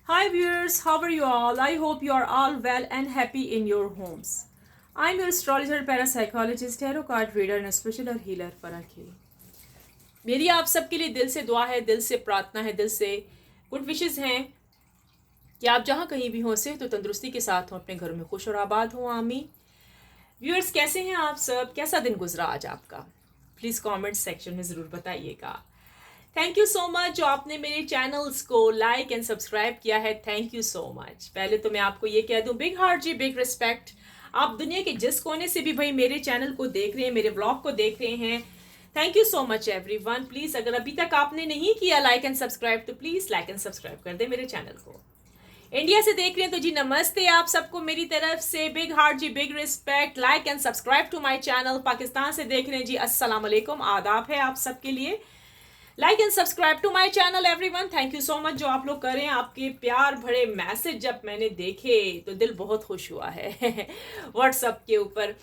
Hi viewers, how are you all? I hope you are all well and happy in your homes. I'm your astrologer, parapsychologist, tarot card reader and special healer Farah Khil. मेरी आप सबके लिए दिल से दुआ है, दिल से प्रार्थना है, दिल से गुड विशेस हैं कि आप जहाँ कहीं भी हों से तो तंदुरुस्ती के साथ हों, अपने घरों में खुश और आबाद हों। आमीन। व्यूअर्स, कैसे हैं आप सब? कैसा दिन गुजरा आज आपका? प्लीज़ कमेंट सेक्शन में ज़रूर बताइएगा। थैंक यू सो मच जो आपने मेरे चैनल्स को लाइक एंड सब्सक्राइब किया है। Thank you so much. पहले तो मैं आपको ये कह दूं, big heart ji, big respect. आप दुनिया के जिस कोने से भी भाई मेरे चैनल को देख रहे हैं, मेरे ब्लॉग को देख रहे हैं, thank you so much everyone. Please अगर अभी तक आपने नहीं किया लाइक एंड सब्सक्राइब तो प्लीज़ लाइक एंड सब्सक्राइब कर दे मेरे चैनल को। इंडिया से देख रहे हैं तो जी नमस्ते आप सबको मेरी तरफ से, big heart ji, big respect, like and subscribe to my channel. Pakistan से देख रहे हैं जी, अस्सलाम वालेकुम, आदाब है आप सबके लिए। Like and subscribe to my channel everyone. Thank you so much जो आप लोग करें। आपके प्यार भरे मैसेज जब मैंने देखे तो दिल बहुत खुश हुआ है व्हाट्सएप के ऊपर।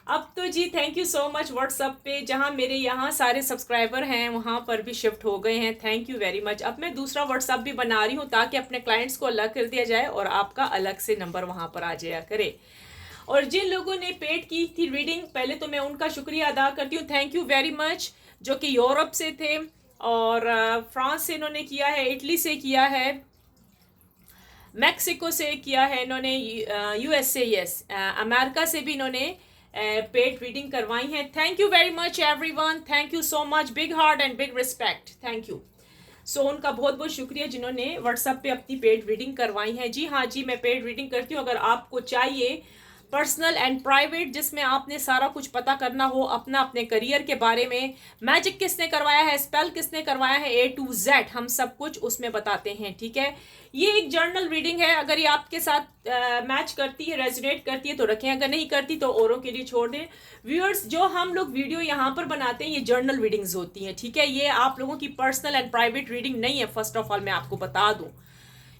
अब तो जी thank you so much. WhatsApp पे जहाँ मेरे यहाँ सारे सब्सक्राइबर हैं वहाँ पर भी शिफ्ट हो गए हैं। Thank you very much. अब मैं दूसरा व्हाट्सएप भी बना रही हूँ ताकि अपने क्लाइंट्स को अलग कर दिया जाए और आपका अलग से नंबर वहाँ पर आ जाया करे। और जिन लोगों ने पेड की थी रीडिंग, पहले तो मैं उनका शुक्रिया अदा करती हूँ। Thank you very much. जो कि यूरोप से थे और फ्रांस से इन्होंने किया है, इटली से किया है, मैक्सिको से किया है इन्होंने, यूएसए, यस, अमेरिका से भी इन्होंने पेड रीडिंग करवाई है। Thank you very much everyone. Thank you so much. Big heart and big respect. Thank you. So उनका बहुत बहुत शुक्रिया जिन्होंने व्हाट्सएप पे अपनी पेड रीडिंग करवाई है। जी हाँ जी, मैं पेड रीडिंग करती हूँ। अगर आपको चाहिए पर्सनल एंड प्राइवेट, जिसमें आपने सारा कुछ पता करना हो अपने करियर के बारे में, मैजिक किसने करवाया है, स्पेल किसने करवाया है, A to Z हम सब कुछ उसमें बताते हैं। ठीक है, ये एक जर्नल रीडिंग है। अगर ये आपके साथ मैच करती है, रेजोनेट करती है तो रखें, अगर नहीं करती तो औरों के लिए छोड़ दें। व्यूअर्स, जो हम लोग वीडियो यहाँ पर बनाते हैं ये जर्नल रीडिंग्स होती हैं। ठीक है, ये आप लोगों की पर्सनल एंड प्राइवेट रीडिंग नहीं है। फर्स्ट ऑफ ऑल मैं आपको बता दूं,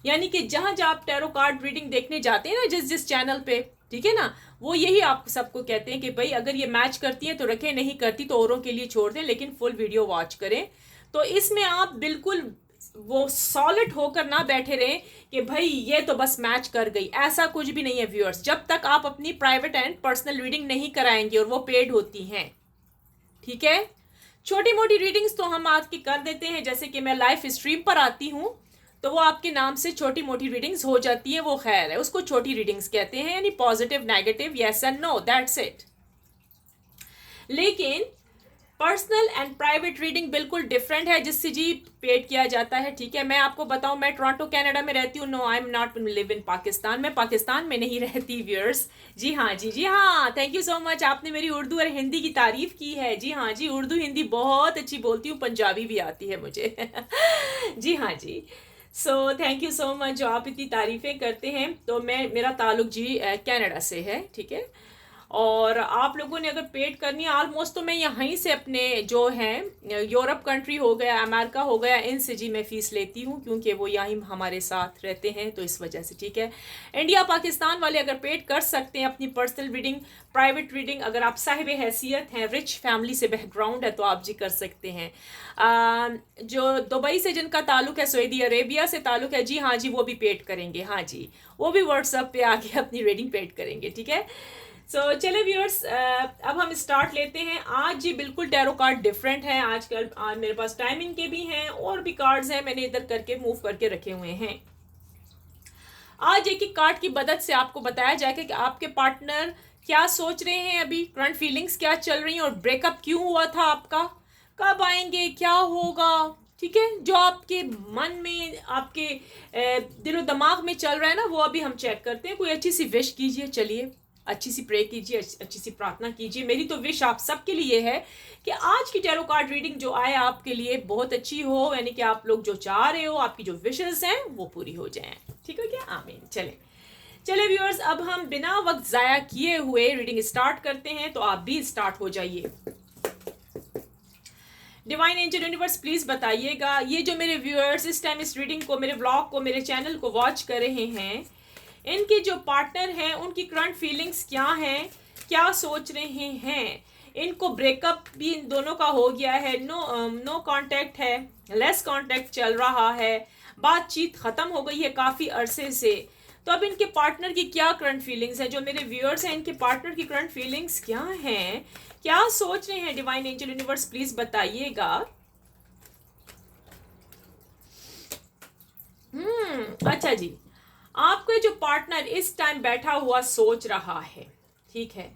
यानी कि जहां जहां आप टैरो कार्ड रीडिंग देखने जाते हैं ना, जिस जिस चैनल पे, ठीक है ना, वो यही आप सबको कहते हैं कि भाई अगर ये मैच करती है तो रखें, नहीं करती तो औरों के लिए छोड़ दें, लेकिन फुल वीडियो वॉच करें। तो इसमें आप बिल्कुल वो सॉलिड होकर ना बैठे रहें कि भाई ये तो बस मैच कर गई, ऐसा कुछ भी नहीं है व्यूअर्स। जब तक आप अपनी प्राइवेट एंड पर्सनल रीडिंग नहीं कराएंगे, और वो पेड होती हैं, ठीक है। छोटी मोटी रीडिंग्स तो हम आज की कर देते हैं, जैसे कि मैं लाइफ स्ट्रीम पर आती हूँ तो वो आपके नाम से छोटी मोटी रीडिंग्स हो जाती है, वो खैर है, उसको छोटी रीडिंग्स कहते हैं, यानी positive, negative, yes and no, that's it. लेकिन पर्सनल एंड प्राइवेट रीडिंग बिल्कुल डिफरेंट है, जिससे जी पेड किया जाता है। ठीक है, मैं आपको बताऊं, मैं टोरंटो कनाडा में रहती हूँ। No, I am not live in Pakistan. मैं पाकिस्तान में नहीं रहती व्यूअर्स। जी हाँ जी, जी हाँ, थैंक यू सो मच। आपने मेरी उर्दू और हिंदी की तारीफ की है। जी हाँ जी, उर्दू हिंदी बहुत अच्छी बोलती हूँ, पंजाबी भी आती है मुझे जी हाँ जी। So thank you so much जो आप इतनी तारीफें करते हैं। तो मेरा ताल्लुक जी कनाडा से है। ठीक है, और आप लोगों ने अगर पेड करनी है ऑलमोस्ट, तो मैं यहीं से अपने जो हैं यूरोप कंट्री हो गया, अमेरिका हो गया, इनसे जी मैं फ़ीस लेती हूँ, क्योंकि वो यहीं हमारे साथ रहते हैं, तो इस वजह से। ठीक है, इंडिया पाकिस्तान वाले अगर पेड कर सकते हैं अपनी पर्सनल रीडिंग, प्राइवेट रीडिंग, अगर आप साहिब हैसियत हैं, रिच फैमिली से बैकग्राउंड है, तो आप जी कर सकते हैं। जो दुबई से जिनका ताल्लुक है, सऊदी अरेबिया से ताल्लुक है, जी हाँ जी, वो भी पेड करेंगे। हाँ जी, वो भी व्हाट्सएप पे आके अपनी रीडिंग पेड करेंगे। ठीक है, सो चले व्यूअर्स, अब हम स्टार्ट लेते हैं। आज जी बिल्कुल टैरो कार्ड डिफरेंट है। आजकल आज मेरे पास टाइमिंग के भी हैं और भी कार्ड्स हैं, मैंने इधर करके मूव करके रखे हुए हैं। आज एक एक कार्ड की मदद से आपको बताया जाएगा कि आपके पार्टनर क्या सोच रहे हैं, अभी करंट फीलिंग्स क्या चल रही हैं, और ब्रेकअप क्यों हुआ था आपका, कब आएंगे, क्या होगा। ठीक है, जो आपके मन में, आपके दिलो दिमाग में चल रहा है ना, वो अभी हम चेक करते हैं। कोई अच्छी सी विश कीजिए, चलिए अच्छी सी प्रे कीजिए, अच्छी सी प्रार्थना कीजिए। मेरी तो विश आप सबके लिए है कि आज की टैरो कार्ड रीडिंग जो आए आपके लिए बहुत अच्छी हो, यानी कि आप लोग जो चाह रहे हो, आपकी जो विशेस हैं वो पूरी हो जाएं। ठीक है क्या? आमीन। चले व्यूअर्स, अब हम बिना वक्त ज़ाया किए हुए रीडिंग स्टार्ट करते हैं, तो आप भी स्टार्ट हो जाइए। डिवाइन एंजल यूनिवर्स प्लीज बताइएगा, ये जो मेरे व्यूअर्स इस टाइम इस रीडिंग को, मेरे ब्लॉग को, मेरे चैनल को वॉच कर रहे हैं, इनके जो पार्टनर हैं उनकी करंट फीलिंग्स क्या हैं, क्या सोच रहे हैं। इनको ब्रेकअप भी इन दोनों का हो गया है, नो कांटेक्ट है, लेस कांटेक्ट चल रहा है, बातचीत ख़त्म हो गई है काफ़ी अरसे से। तो अब इनके पार्टनर की क्या करंट फीलिंग्स हैं, जो मेरे व्यूअर्स हैं इनके पार्टनर की करंट फीलिंग्स क्या हैं, क्या सोच रहे हैं डिवाइन एंजल यूनिवर्स, प्लीज़ बताइएगा। अच्छा जी, आपका जो पार्टनर इस टाइम बैठा हुआ सोच रहा है, ठीक है,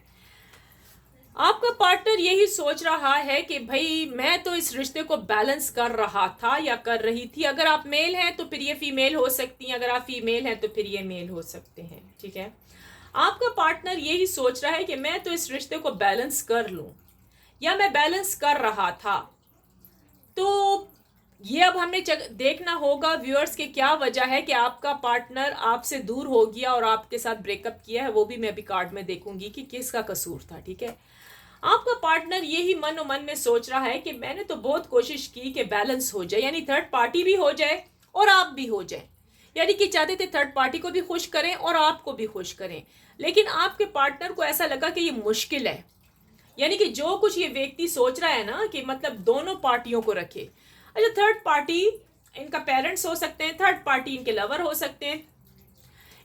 आपका पार्टनर यही सोच रहा है कि भाई मैं तो इस रिश्ते को बैलेंस कर रहा था या कर रही थी। अगर आप मेल हैं तो फिर ये फीमेल हो सकती हैं, अगर आप फीमेल हैं तो फिर ये मेल हो सकते हैं, ठीक है। आपका पार्टनर यही सोच रहा है कि मैं तो इस रिश्ते को बैलेंस कर लूं या मैं बैलेंस कर रहा था। तो ये अब हमें देखना होगा व्यूअर्स के क्या वजह है कि आपका पार्टनर आपसे दूर हो गया और आपके साथ ब्रेकअप किया है, वो भी मैं अभी कार्ड में देखूंगी कि किसका कसूर था, ठीक है। आपका पार्टनर यही मनो मन में सोच रहा है कि मैंने तो बहुत कोशिश की कि बैलेंस हो जाए, यानी थर्ड पार्टी भी हो जाए और आप भी हो जाए, यानी कि चाहते थे थर्ड पार्टी को भी खुश करें और आपको भी खुश करें। लेकिन आपके पार्टनर को ऐसा लगा कि ये मुश्किल है, यानी कि जो कुछ ये व्यक्ति सोच रहा है ना कि मतलब दोनों पार्टियों को रखे। अच्छा, थर्ड पार्टी इनका पेरेंट्स हो सकते हैं, थर्ड पार्टी इनके लवर हो सकते हैं,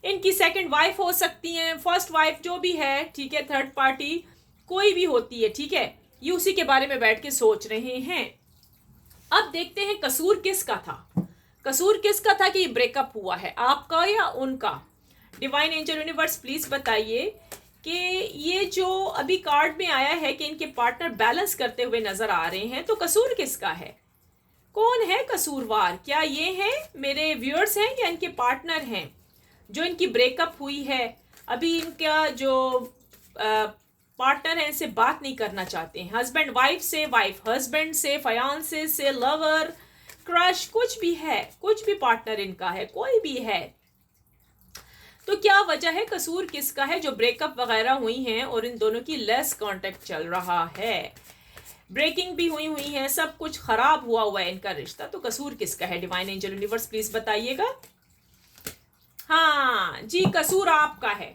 इनकी सेकंड वाइफ हो सकती हैं, फर्स्ट वाइफ जो भी है, ठीक है, थर्ड पार्टी कोई भी होती है, ठीक है। ये उसी के बारे में बैठ के सोच रहे हैं। अब देखते हैं कसूर किसका था, कसूर किसका था कि ये ब्रेकअप हुआ है, आपका या उनका। डिवाइन एंजल यूनिवर्स प्लीज बताइए कि ये जो अभी कार्ड में आया है कि इनके पार्टनर बैलेंस करते हुए नजर आ रहे हैं, तो कसूर किसका है, कौन है कसूरवार। क्या ये हैं मेरे व्यूअर्स हैं या इनके पार्टनर हैं जो इनकी ब्रेकअप हुई है, अभी इनका जो पार्टनर है इनसे बात नहीं करना चाहते हैं, हस्बैंड वाइफ से, वाइफ हस्बैंड से, फयांसे से, लवर, क्रश, कुछ भी है, कुछ भी पार्टनर इनका है, कोई भी है। तो क्या वजह है, कसूर किसका है जो ब्रेकअप वगैरह हुई हैं और इन दोनों की लेस कांटेक्ट चल रहा है, ब्रेकिंग भी हुई है, सब कुछ खराब हुआ है इनका रिश्ता, तो कसूर किसका है डिवाइन एंजल यूनिवर्स प्लीज बताइएगा। हाँ जी, कसूर आपका है,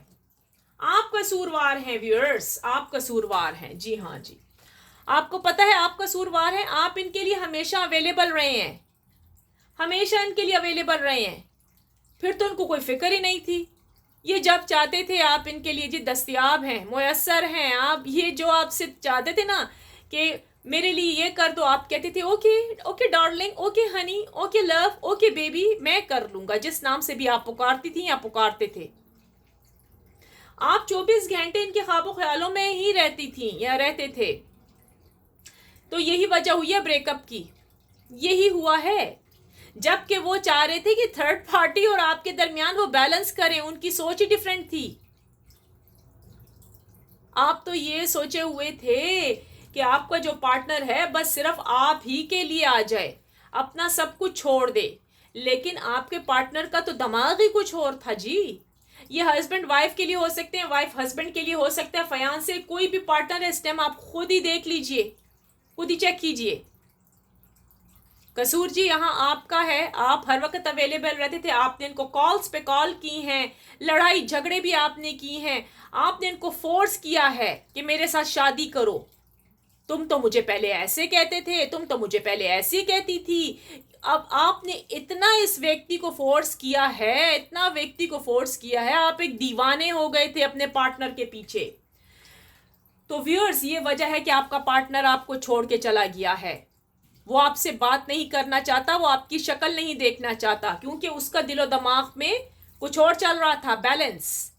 आप कसूरवार हैं व्यूअर्स, आप कसूरवार हैं, जी हाँ जी, आपको पता है आप कसूरवार हैं। आप इनके लिए हमेशा अवेलेबल रहे हैं, हमेशा इनके लिए अवेलेबल रहे हैं, फिर तो उनको कोई फिक्र ही नहीं थी। ये जब चाहते थे आप इनके लिए जी दस्तयाब हैं, मुयस्सर हैं। आप ये जो आपसे चाहते थे ना कि मेरे लिए ये कर दो, आप कहते थे okay okay darling, okay Honey, okay love, okay baby, मैं कर लूंगा, जिस नाम से भी आप पुकारती थी या पुकारते थे। आप 24 घंटे इनके ख्वाबों ख्यालों में ही रहती थी या रहते थे। तो यही वजह हुई है ब्रेकअप की, यही हुआ है, जबकि वो चाह रहे थे कि थर्ड पार्टी और आपके दरमियान वो बैलेंस करें, उनकी सोच ही डिफरेंट थी। आप तो ये सोचे हुए थे कि आपका जो पार्टनर है बस सिर्फ आप ही के लिए आ जाए, अपना सब कुछ छोड़ दे, लेकिन आपके पार्टनर का तो दिमाग ही कुछ और था जी। ये हस्बैंड वाइफ के लिए हो सकते हैं, वाइफ हस्बैंड के लिए हो सकता है, फयांसे, कोई भी पार्टनर है इस टाइम, आप खुद ही देख लीजिए, खुद ही चेक कीजिए। कसूर जी यहाँ आपका है, आप हर वक्त अवेलेबल रहते थे, आपने इनको कॉल्स पे कॉल की हैं, लड़ाई झगड़े भी आपने की हैं, आपने इनको फोर्स किया है कि मेरे साथ शादी करो, तुम तो मुझे पहले ऐसे कहते थे, तुम तो मुझे पहले ऐसी कहती थी। अब आपने इतना इस व्यक्ति को फोर्स किया है, इतना व्यक्ति को फोर्स किया है, आप एक दीवाने हो गए थे अपने पार्टनर के पीछे। तो व्यूअर्स, ये वजह है कि आपका पार्टनर आपको छोड़ के चला गया है, वो आपसे बात नहीं करना चाहता, वो आपकी शक्ल नहीं देखना चाहता, क्योंकि उसका दिलो दिमाग में कुछ और चल रहा था, बैलेंस।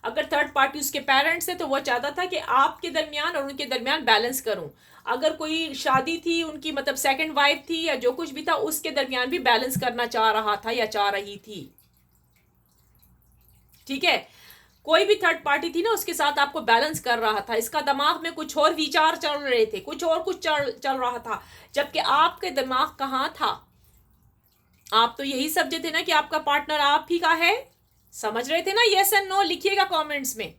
अगर थर्ड पार्टी उसके पेरेंट्स है तो वो चाहता था कि आपके दरमियान और उनके दरमियान बैलेंस करूं, अगर कोई शादी थी उनकी, मतलब सेकंड वाइफ थी या जो कुछ भी था, उसके दरमियान भी बैलेंस करना चाह रहा था या चाह रही थी, ठीक है। कोई भी थर्ड पार्टी थी ना, उसके साथ आपको बैलेंस कर रहा था, इसका दिमाग में कुछ और विचार चल रहे थे, कुछ चल रहा था, जबकि आपके दिमाग कहाँ था। आप तो यही समझे थे ना कि आपका पार्टनर आप ही का है, समझ रहे थे ना, यस एंड नो लिखिएगा कमेंट्स में।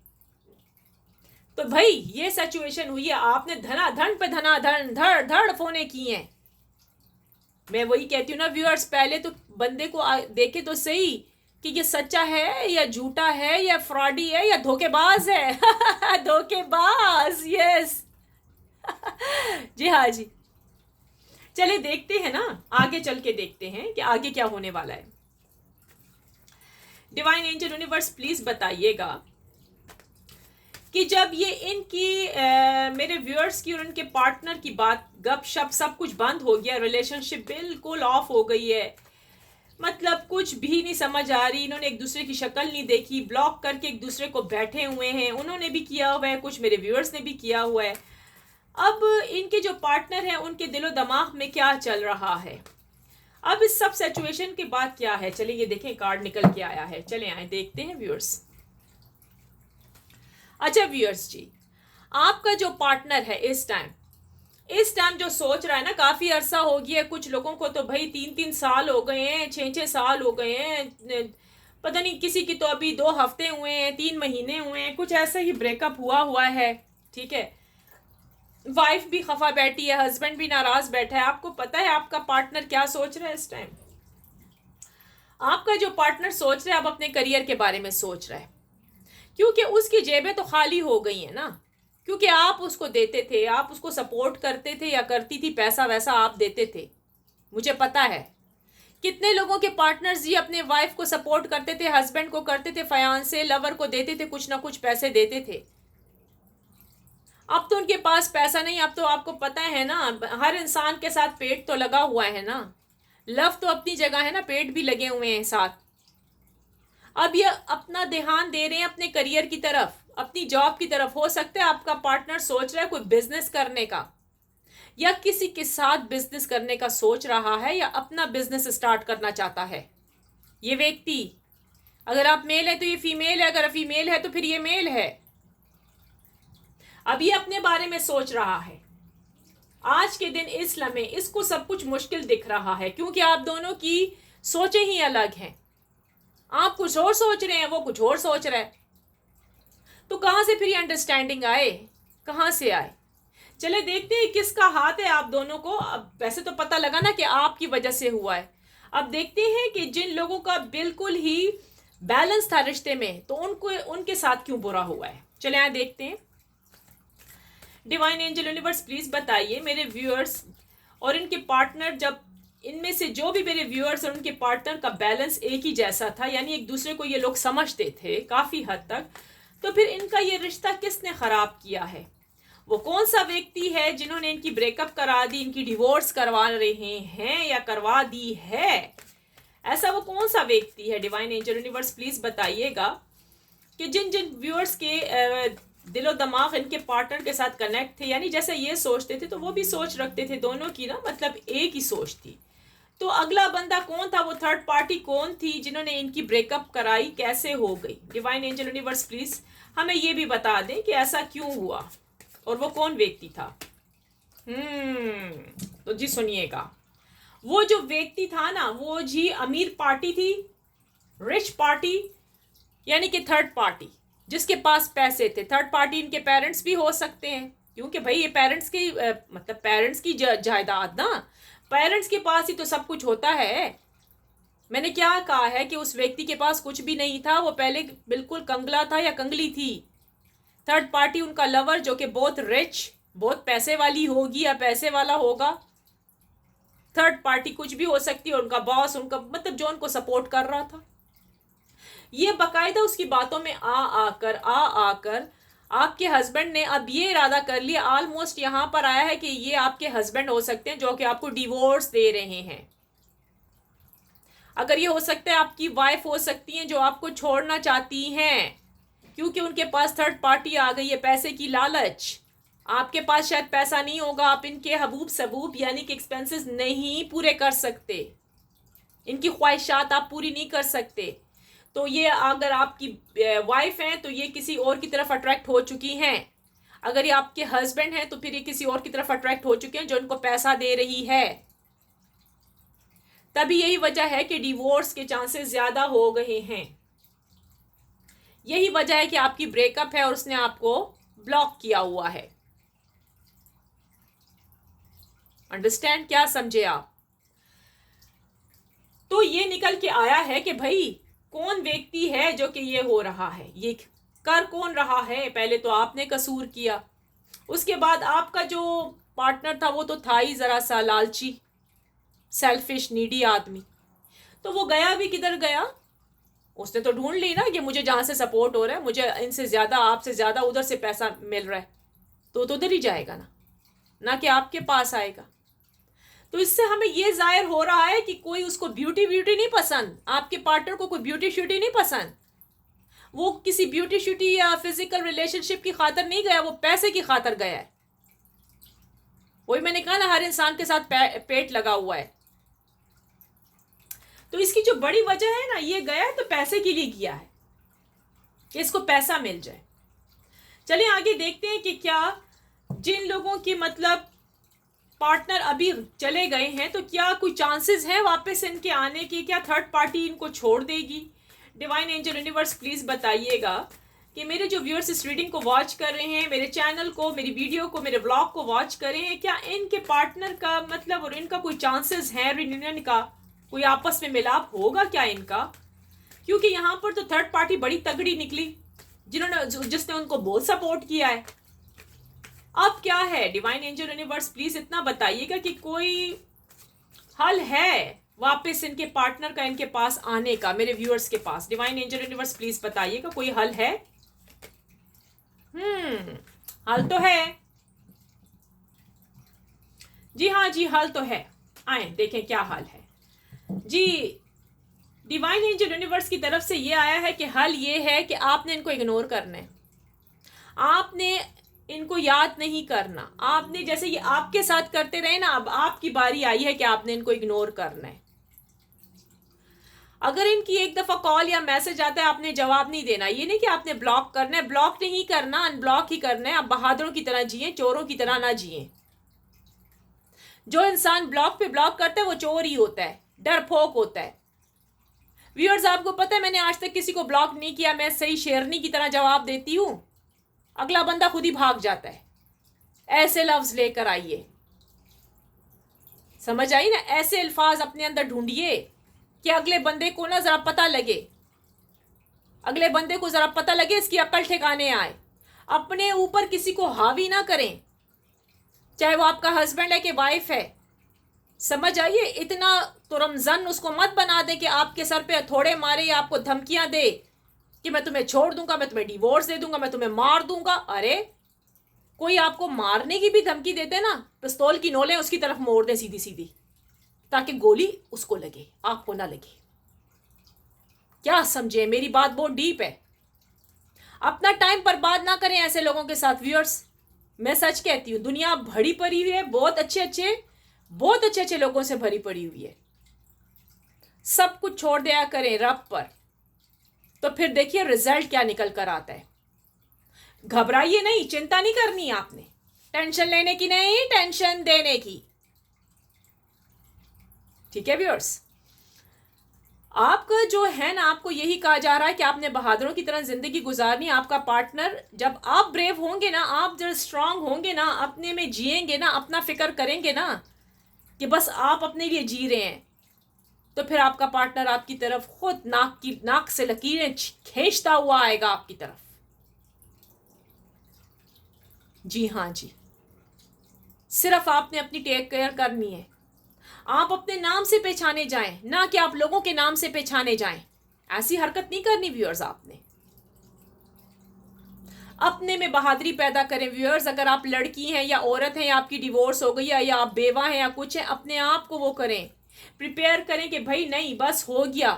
तो भाई ये सिचुएशन हुई है, आपने धनाधन पे धनाधन धड़ धड़ फोने की हैं। मैं वही कहती हूँ ना व्यूअर्स, पहले तो बंदे को देखे तो सही कि ये सच्चा है या झूठा है या फ्रॉडी है या धोखेबाज है। धोखेबाज, यस। जी हाँ जी, चले देखते हैं ना, आगे चल के देखते हैं कि आगे क्या होने वाला है। डिवाइन एंजल यूनिवर्स प्लीज बताइएगा कि जब ये इनकी मेरे व्यूअर्स की और उनके पार्टनर की बात गपशप सब कुछ बंद हो गया, रिलेशनशिप बिल्कुल ऑफ हो गई है, मतलब कुछ भी नहीं समझ आ रही, इन्होंने एक दूसरे की शक्ल नहीं देखी, ब्लॉक करके एक दूसरे को बैठे हुए हैं, उन्होंने भी किया हुआ है, कुछ मेरे व्यूअर्स ने भी किया हुआ है। अब इनके जो पार्टनर हैं उनके दिलो दिमाग में क्या चल रहा है, अब इस सब सिचुएशन के बाद क्या है, चलिए ये देखें कार्ड निकल के आया है, चले आए देखते हैं व्यूअर्स। अच्छा व्यूअर्स जी, आपका जो पार्टनर है इस टाइम जो सोच रहा है ना, काफी अरसा हो गया है, कुछ लोगों को तो भाई 3-3 साल हो गए हैं, 6-6 साल हो गए हैं, पता नहीं किसी की तो अभी 2 हफ्ते हुए हैं, 3 महीने हुए हैं, कुछ ऐसा ही ब्रेकअप हुआ है, ठीक है। वाइफ भी खफा बैठी है, हस्बैंड भी नाराज बैठा है। आपको पता है आपका पार्टनर क्या सोच रहा है इस टाइम? आपका जो पार्टनर सोच रहा है, अब अपने करियर के बारे में सोच रहा है, क्योंकि उसकी जेबें तो खाली हो गई हैं ना, क्योंकि आप उसको देते थे, आप उसको सपोर्ट करते थे या करती थी, पैसा वैसा आप देते थे। मुझे पता है कितने लोगों के पार्टनर्स जी अपने वाइफ को सपोर्ट करते थे, हस्बैंड को करते थे, फयांसे लवर को देते थे, कुछ ना कुछ पैसे देते थे। अब तो उनके पास पैसा नहीं, अब तो आपको पता है ना, हर इंसान के साथ पेट तो लगा हुआ है ना, लव तो अपनी जगह है ना, पेट भी लगे हुए हैं साथ। अब ये अपना ध्यान दे रहे हैं अपने करियर की तरफ, अपनी जॉब की तरफ। हो सकता है आपका पार्टनर सोच रहा है कोई बिजनेस करने का, या किसी के साथ बिजनेस करने का सोच रहा है, या अपना बिजनेस स्टार्ट करना चाहता है ये व्यक्ति। अगर आप मेल है तो ये फीमेल है, अगर फीमेल है तो फिर ये मेल है। अब ये अपने बारे में सोच रहा है। आज के दिन इस लम्हे इसको सब कुछ मुश्किल दिख रहा है, क्योंकि आप दोनों की सोचें ही अलग हैं। आप कुछ और सोच रहे हैं, वो कुछ और सोच रहा है, तो कहां से फिर ये अंडरस्टैंडिंग आए, कहां से आए? चले देखते हैं किसका हाथ है आप दोनों को। अब वैसे तो पता लगा ना कि आपकी वजह से हुआ है। अब देखते हैं कि जिन लोगों का बिल्कुल ही बैलेंस था रिश्ते में, तो उनके साथ क्यों बुरा हुआ है। चले आए देखते हैं। डिवाइन एंजल यूनिवर्स प्लीज बताइए मेरे व्यूअर्स और इनके पार्टनर, जब इनमें से जो भी मेरे व्यूअर्स और उनके पार्टनर का बैलेंस एक ही जैसा था, यानी एक दूसरे को ये लोग समझते थे काफी हद तक, तो फिर इनका ये रिश्ता किसने खराब किया है? वो कौन सा व्यक्ति है जिन्होंने इनकी ब्रेकअप करा दी, इनकी डिवोर्स करवा रहे हैं या करवा दी है? ऐसा वो कौन सा व्यक्ति है? डिवाइन एंजल यूनिवर्स प्लीज बताइएगा कि जिन जिन व्यूअर्स के दिलो दिमाग इनके पार्टनर के साथ कनेक्ट थे, यानी जैसे ये सोचते थे तो वो भी सोच रखते थे, दोनों की ना मतलब एक ही सोच थी। तो अगला बंदा कौन था, वो थर्ड पार्टी कौन थी जिन्होंने इनकी ब्रेकअप कराई, कैसे हो गई? डिवाइन एंजल यूनिवर्स प्लीज हमें ये भी बता दें कि ऐसा क्यों हुआ और वो कौन व्यक्ति था। तो जी सुनिएगा, वो जो व्यक्ति था ना, वो जी अमीर पार्टी थी, रिच पार्टी, यानी कि थर्ड पार्टी जिसके पास पैसे थे। थर्ड पार्टी इनके पेरेंट्स भी हो सकते हैं, क्योंकि भाई ये पेरेंट्स की मतलब पेरेंट्स की जायदाद ना, पेरेंट्स के पास ही तो सब कुछ होता है। मैंने क्या कहा है कि उस व्यक्ति के पास कुछ भी नहीं था, वो पहले बिल्कुल कंगला था या कंगली थी। थर्ड पार्टी उनका लवर जो कि बहुत रिच, बहुत पैसे वाली होगी या पैसे वाला होगा। थर्ड पार्टी कुछ भी हो सकती है, उनका बॉस, उनका मतलब जो उनको सपोर्ट कर रहा था। ये बकायदा उसकी बातों में आकर आपके हस्बैंड ने अब ये इरादा कर लिया, ऑलमोस्ट यहां पर आया है कि ये आपके हस्बैंड हो सकते हैं जो कि आपको डिवोर्स दे रहे हैं। अगर ये हो सकता है आपकी वाइफ हो सकती हैं जो आपको छोड़ना चाहती हैं, क्योंकि उनके पास थर्ड पार्टी आ गई है, पैसे की लालच। आपके पास शायद पैसा नहीं होगा, आप इनके हबूब सबूब यानी कि एक्सपेंसेस नहीं पूरे कर सकते, इनकी ख्वाहिशात आप पूरी नहीं कर सकते। तो ये अगर आपकी वाइफ हैं तो ये किसी और की तरफ अट्रैक्ट हो चुकी हैं, अगर ये आपके हस्बैंड हैं तो फिर ये किसी और की तरफ अट्रैक्ट हो चुके हैं जो उनको पैसा दे रही है। तभी यही वजह है कि डिवोर्स के चांसेस ज्यादा हो गए हैं। यही वजह है कि आपकी ब्रेकअप है और उसने आपको ब्लॉक किया हुआ है। अंडरस्टैंड? क्या समझे आप? तो ये निकल के आया है कि भाई कौन व्यक्ति है जो कि ये हो रहा है, ये कर कौन रहा है? पहले तो आपने कसूर किया, उसके बाद आपका जो पार्टनर था वो तो था ही जरा सा लालची, सेल्फिश नीडी आदमी। तो वो गया भी किधर गया, उसने तो ढूंढ ली ना कि मुझे जहां से सपोर्ट हो रहा है, मुझे इनसे ज्यादा, आपसे ज्यादा उधर से पैसा मिल रहा है, तो उधर ही जाएगा ना कि आपके पास आएगा। तो इससे हमें ये जाहिर हो रहा है कि कोई उसको ब्यूटी नहीं पसंद, आपके पार्टनर को कोई ब्यूटी श्यूटी नहीं पसंद। वो किसी ब्यूटी श्यूटी या फिजिकल रिलेशनशिप की खातर नहीं गया, वो पैसे की खातर गया है। वही मैंने कहा ना, हर इंसान के साथ पेट लगा हुआ है। तो इसकी जो बड़ी वजह है ना, ये गया है तो पैसे के लिए गया है कि इसको पैसा मिल जाए। चलिए आगे देखते हैं कि क्या जिन लोगों की मतलब पार्टनर अभी चले गए हैं, तो क्या कोई चांसेस है वापस इनके आने की, क्या थर्ड पार्टी इनको छोड़ देगी? डिवाइन एंजल यूनिवर्स प्लीज बताइएगा कि मेरे जो व्यूअर्स इस रीडिंग को वॉच कर रहे हैं, मेरे चैनल को, मेरी वीडियो को, मेरे ब्लॉग को वॉच कर रहे हैं, क्या इनके पार्टनर का मतलब और इनका कोई चांसेस है रियूनियन का, कोई आपस में मिलाप होगा क्या इनका? क्योंकि यहाँ पर तो थर्ड पार्टी बड़ी तगड़ी निकली, जिसने उनको बहुत सपोर्ट किया है। अब क्या है डिवाइन एंजल यूनिवर्स प्लीज इतना बताइएगा कि कोई हल है वापस इनके पार्टनर का इनके पास आने का, मेरे व्यूअर्स के पास। डिवाइन एंजल यूनिवर्स प्लीज बताइएगा कोई हल है? हल तो है जी, हाँ जी हल तो है। आए देखें क्या हल है जी। डिवाइन एंजल यूनिवर्स की तरफ से ये आया है कि हल ये है कि आपने इनको इग्नोर करना है, आपने इनको याद नहीं करना। आपने जैसे ये आपके साथ करते रहे ना, अब आपकी बारी आई है कि आपने इनको इग्नोर करना है। अगर इनकी एक दफा कॉल या मैसेज आता है, आपने जवाब नहीं देना। ये नहीं कि आपने ब्लॉक करना है, ब्लॉक नहीं करना, अनब्लॉक ही करना है। आप बहादुरों की तरह जिए, चोरों की तरह ना जिए। जो इंसान ब्लॉक पे ब्लॉक करता है वो चोर ही होता है, डरपोक होता है। व्यूअर्स आपको पता है मैंने आज तक किसी को ब्लॉक नहीं किया, मैं सही शेरनी की तरह जवाब देती हूं, अगला बंदा खुद ही भाग जाता है। ऐसे लफ्ज लेकर आइए, समझ आई ना? ऐसे अल्फाज अपने अंदर ढूंढिए कि अगले बंदे को ना जरा पता लगे, अगले बंदे को जरा पता लगे, इसकी अक्ल ठिकाने आए। अपने ऊपर किसी को हावी ना करें, चाहे वो आपका हस्बैंड है कि वाइफ है। समझ आइए? इतना तो रमजान उसको मत बना दे कि आपके सर पे थोड़े मारे या आपको धमकियां दे कि मैं तुम्हें छोड़ दूंगा, मैं तुम्हें डिवोर्स दे दूंगा, मैं तुम्हें मार दूंगा। अरे कोई आपको मारने की भी धमकी देते ना, पिस्तौल की नोलें उसकी तरफ मोड़ दे सीधी सीधी, ताकि गोली उसको लगे, आपको ना लगे। क्या समझे? मेरी बात बहुत डीप है। अपना टाइम बर्बाद ना करें ऐसे लोगों के साथ। व्यूअर्स मैं सच कहती हूँ, दुनिया भरी पड़ी हुई है, बहुत अच्छे अच्छे लोगों से भरी पड़ी हुई है। सब कुछ छोड़ दिया करें रब पर, तो फिर देखिए रिजल्ट क्या निकल कर आता है। घबराइए नहीं, चिंता नहीं करनी आपने, टेंशन लेने की नहीं, टेंशन देने की। ठीक है व्यूअर्स, आपका जो है ना, आपको यही कहा जा रहा है कि आपने बहादुरों की तरह जिंदगी गुजारनी। आपका पार्टनर, जब आप ब्रेव होंगे ना, आप जब स्ट्रांग होंगे ना, अपने में जिएंगे ना, अपना फिक्र करेंगे ना कि बस आप अपने लिए जी रहे हैं, तो फिर आपका पार्टनर आपकी तरफ खुद नाक से लकीरें खींचता हुआ आएगा आपकी तरफ। जी हाँ जी, सिर्फ आपने अपनी टेक केयर करनी है। आप अपने नाम से पहचाने जाएं, ना कि आप लोगों के नाम से पहचाने जाएं। ऐसी हरकत नहीं करनी व्यूअर्स। आपने अपने में बहादुरी पैदा करें व्यूअर्स। अगर आप लड़की हैं या औरत हैं, या आपकी डिवोर्स हो गई है, या आप बेवा हैं या कुछ है, अपने आप को वो करें, प्रिपेयर करें कि भाई नहीं, बस हो गया,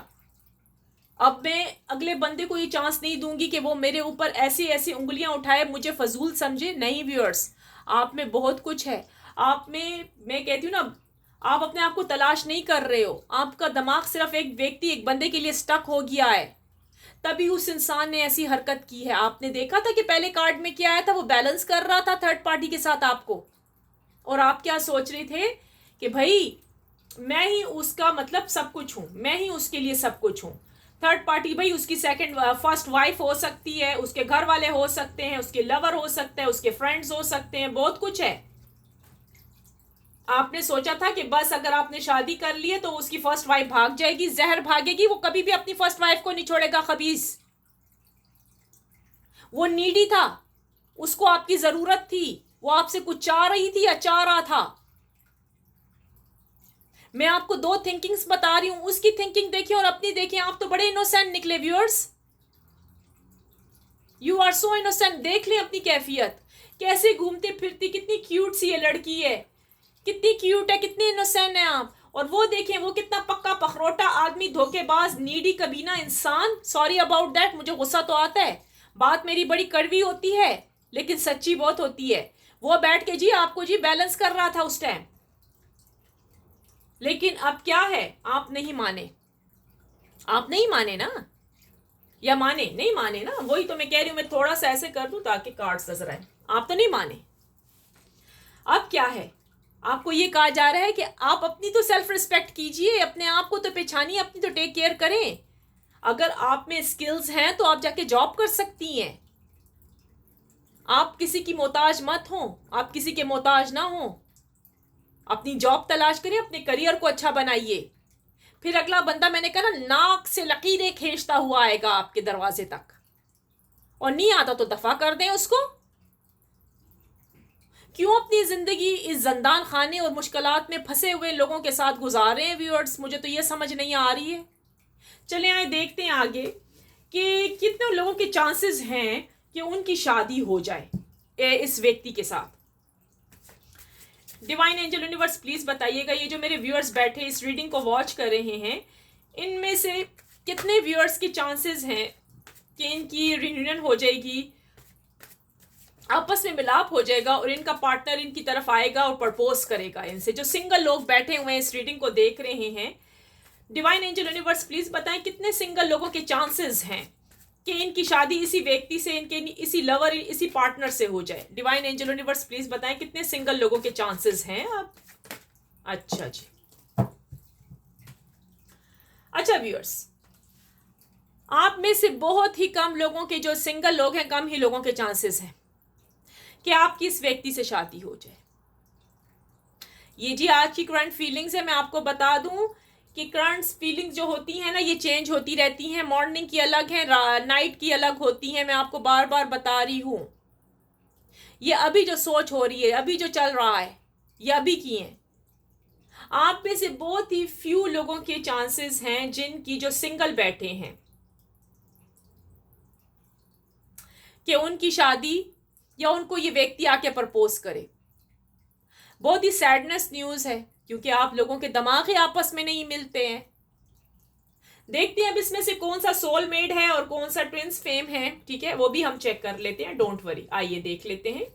अब मैं अगले बंदे को ये चांस नहीं दूंगी कि वो मेरे ऊपर ऐसी ऐसी उंगलियां उठाए, मुझे फजूल समझे। नहीं व्यूअर्स, आप में बहुत कुछ है। आप में, मैं कहती हूँ ना, आप अपने आप को तलाश नहीं कर रहे हो। आपका दिमाग सिर्फ एक व्यक्ति, एक बंदे के लिए स्टक हो गया है, तभी उस इंसान ने ऐसी हरकत की है। आपने देखा था कि पहले कार्ड में क्या आया था, वो बैलेंस कर रहा था थर्ड पार्टी के साथ आपको, और आप क्या सोच रहे थे कि भाई मैं ही उसका मतलब सब कुछ हूं, मैं ही उसके लिए सब कुछ हूं। थर्ड पार्टी भाई उसकी फर्स्ट वाइफ हो सकती है, उसके घर वाले हो सकते हैं, उसके लवर हो सकते हैं, उसके फ्रेंड्स हो सकते हैं, बहुत कुछ है। आपने सोचा था कि बस अगर आपने शादी कर ली है तो उसकी फर्स्ट वाइफ भाग जाएगी, जहर भागेगी, वो कभी भी अपनी फर्स्ट वाइफ को नहीं छोड़ेगा। खबीस, वो नीडी था, उसको आपकी जरूरत थी, वो आपसे कुछ चाह रही थी या चाह रहा था। मैं आपको दो थिंकिंग्स बता रही हूं, उसकी थिंकिंग देखिए और अपनी देखिए। आप तो बड़े इनोसेंट निकले viewers, you are so innocent. देख लें अपनी कैफियत, कैसे घूमती फिरती, कितनी क्यूट सी ये लड़की है, कितनी क्यूट है, कितनी इनोसेंट है आप। और वो देखें वो कितना पक्का पखरोटा आदमी, धोखेबाज, नीडी कबीना इंसान। सॉरी अबाउट दैट, मुझे गुस्सा तो आता है, बात मेरी बड़ी कड़वी होती है लेकिन सच्ची बहुत होती है। वो बैठ के जी आपको जी बैलेंस कर रहा था उस टाइम, लेकिन अब क्या है, आप नहीं माने। आप नहीं माने ना, या माने, नहीं माने ना, वही तो मैं कह रही हूं। मैं थोड़ा सा ऐसे कर दूं ताकि कार्ड्स नजर आए। आप तो नहीं माने। अब क्या है, आपको ये कहा जा रहा है कि आप अपनी तो सेल्फ रिस्पेक्ट कीजिए, अपने आप को तो पहचानिए, अपनी तो टेक केयर करें। अगर आप में स्किल्स हैं तो आप जाके जॉब कर सकती हैं। आप किसी की मोहताज मत हो, आप किसी के मोहताज ना हो। अपनी जॉब तलाश करिए, अपने करियर को अच्छा बनाइए। फिर अगला बंदा, मैंने कहा ना, नाक से लकीरें खींचता हुआ आएगा आपके दरवाजे तक, और नहीं आता तो दफा कर दें उसको। क्यों अपनी जिंदगी इस जंदान खाने और मुश्किलात में फंसे हुए लोगों के साथ गुजार रहे हैं व्यूअर्स? मुझे तो ये समझ नहीं आ रही है। चले आए देखते हैं आगे कि कितने लोगों के चांसेस हैं कि उनकी शादी हो जाए इस व्यक्ति के साथ। डिवाइन एंजल यूनिवर्स प्लीज बताइएगा, ये जो मेरे व्यूअर्स बैठे इस रीडिंग को वॉच कर रहे हैं, इनमें से कितने व्यूअर्स के चांसेस हैं कि इनकी रियूनियन हो जाएगी, आपस में मिलाप हो जाएगा और इनका पार्टनर इनकी तरफ आएगा और प्रपोज करेगा इनसे। जो सिंगल लोग बैठे हुए हैं इस रीडिंग को देख रहे हैं, डिवाइन एंजल यूनिवर्स प्लीज बताएं कितने सिंगल लोगों के चांसेस हैं कि इनकी शादी इसी व्यक्ति से, इनके इसी लवर, इसी पार्टनर से हो जाए। डिवाइन एंजल यूनिवर्स प्लीज बताएं कितने सिंगल लोगों के चांसेस हैं आप। अच्छा जी, अच्छा व्यूअर्स, आप में से बहुत ही कम लोगों के, जो सिंगल लोग हैं, कम ही लोगों के चांसेस हैं कि आपकी इस व्यक्ति से शादी हो जाए। ये जी आज की करंट फीलिंग्स है। मैं आपको बता दूं कि करंट फीलिंग्स जो होती हैं ना, ये चेंज होती रहती हैं। मॉर्निंग की अलग है, नाइट की अलग होती हैं। मैं आपको बार बार बता रही हूं, ये अभी जो सोच हो रही है, अभी जो चल रहा है, ये अभी की है। आप में से बहुत ही फ्यू लोगों के चांसेस हैं जिनकी, जो सिंगल बैठे हैं, कि उनकी शादी या उनको ये व्यक्ति आके प्रपोज करे। बहुत ही सैडनेस न्यूज है, क्योंकि आप लोगों के दिमाग ही आपस में नहीं मिलते हैं। देखते हैं अब इसमें से कौन सा सोलमेट है और कौन सा ट्विंस फेम है, ठीक है, वो भी हम चेक कर लेते हैं। डोंट वरी, आइए देख लेते हैं।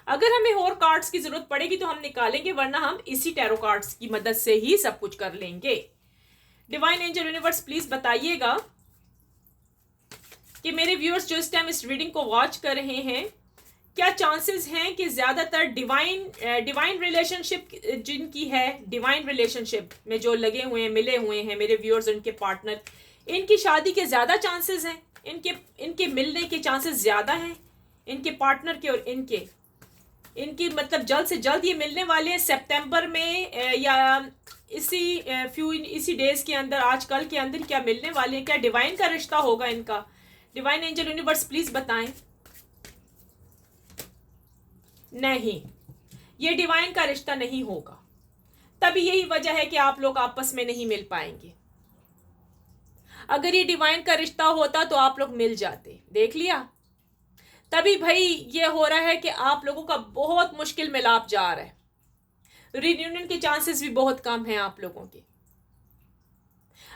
अगर हमें और कार्ड्स की जरूरत पड़ेगी तो हम निकालेंगे, वरना हम इसी टैरो कार्ड्स की मदद से ही सब कुछ कर लेंगे। डिवाइन एंजल यूनिवर्स प्लीज बताइएगा कि मेरे व्यूअर्स जो इस टाइम इस रीडिंग को वॉच कर रहे हैं, क्या चांसेस हैं कि ज्यादातर डिवाइन रिलेशनशिप जिनकी है, डिवाइन रिलेशनशिप में जो लगे हुए हैं, मिले हुए हैं मेरे व्यूअर्स, उनके पार्टनर, इनकी शादी के ज्यादा चांसेस हैं, इनके मिलने के चांसेस ज्यादा हैं, इनके पार्टनर के और इनकी मतलब जल्द से जल्द ये मिलने वाले हैं सितंबर में, या इसी डेज के अंदर, आजकल के अंदर क्या मिलने वाले हैं। क्या डिवाइन का रिश्ता होगा इनका? डिवाइन एंजल यूनिवर्स प्लीज बताएं। नहीं, ये डिवाइन का रिश्ता नहीं होगा। तभी यही वजह है कि आप लोग आपस में नहीं मिल पाएंगे। अगर ये डिवाइन का रिश्ता होता तो आप लोग मिल जाते, देख लिया। तभी भाई ये हो रहा है कि आप लोगों का बहुत मुश्किल मिलाप जा रहा है। रियूनियन के चांसेस भी बहुत कम हैं आप लोगों के।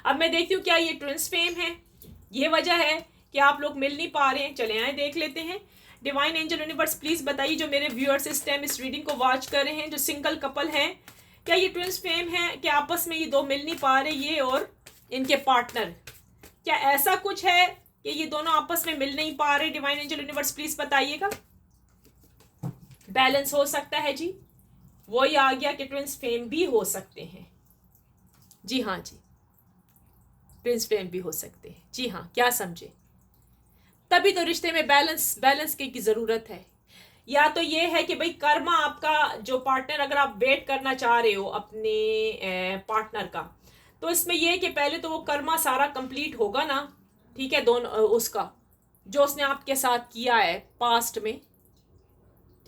अब मैं देखती हूँ क्या ये ट्विंस फेम है, ये वजह है कि आप लोग मिल नहीं पा रहे हैं। चले आए देख लेते हैं। डिवाइन एंजल यूनिवर्स प्लीज बताइए, जो मेरे व्यूअर्स इस टाइम इस रीडिंग को वॉच कर रहे हैं, जो सिंगल कपल हैं, क्या ये ट्विंस फेम है कि आपस में ये दो मिल नहीं पा रहे, ये और इनके पार्टनर? क्या ऐसा कुछ है कि ये दोनों आपस में मिल नहीं पा रहे? डिवाइन एंजल यूनिवर्स प्लीज बताइएगा। बैलेंस हो सकता है जी, वही आ गया कि ट्विंस फेम भी हो सकते हैं। जी हाँ जी, ट्विंस फेम भी हो सकते हैं। जी हाँ, क्या समझे? तभी तो रिश्ते में बैलेंस की जरूरत है। या तो ये है कि भाई कर्मा आपका जो पार्टनर, अगर आप वेट करना चाह रहे हो अपने पार्टनर का, तो इसमें यह है कि पहले तो वो कर्मा सारा कंप्लीट होगा ना, ठीक है, दोनों उसका जो उसने आपके साथ किया है पास्ट में,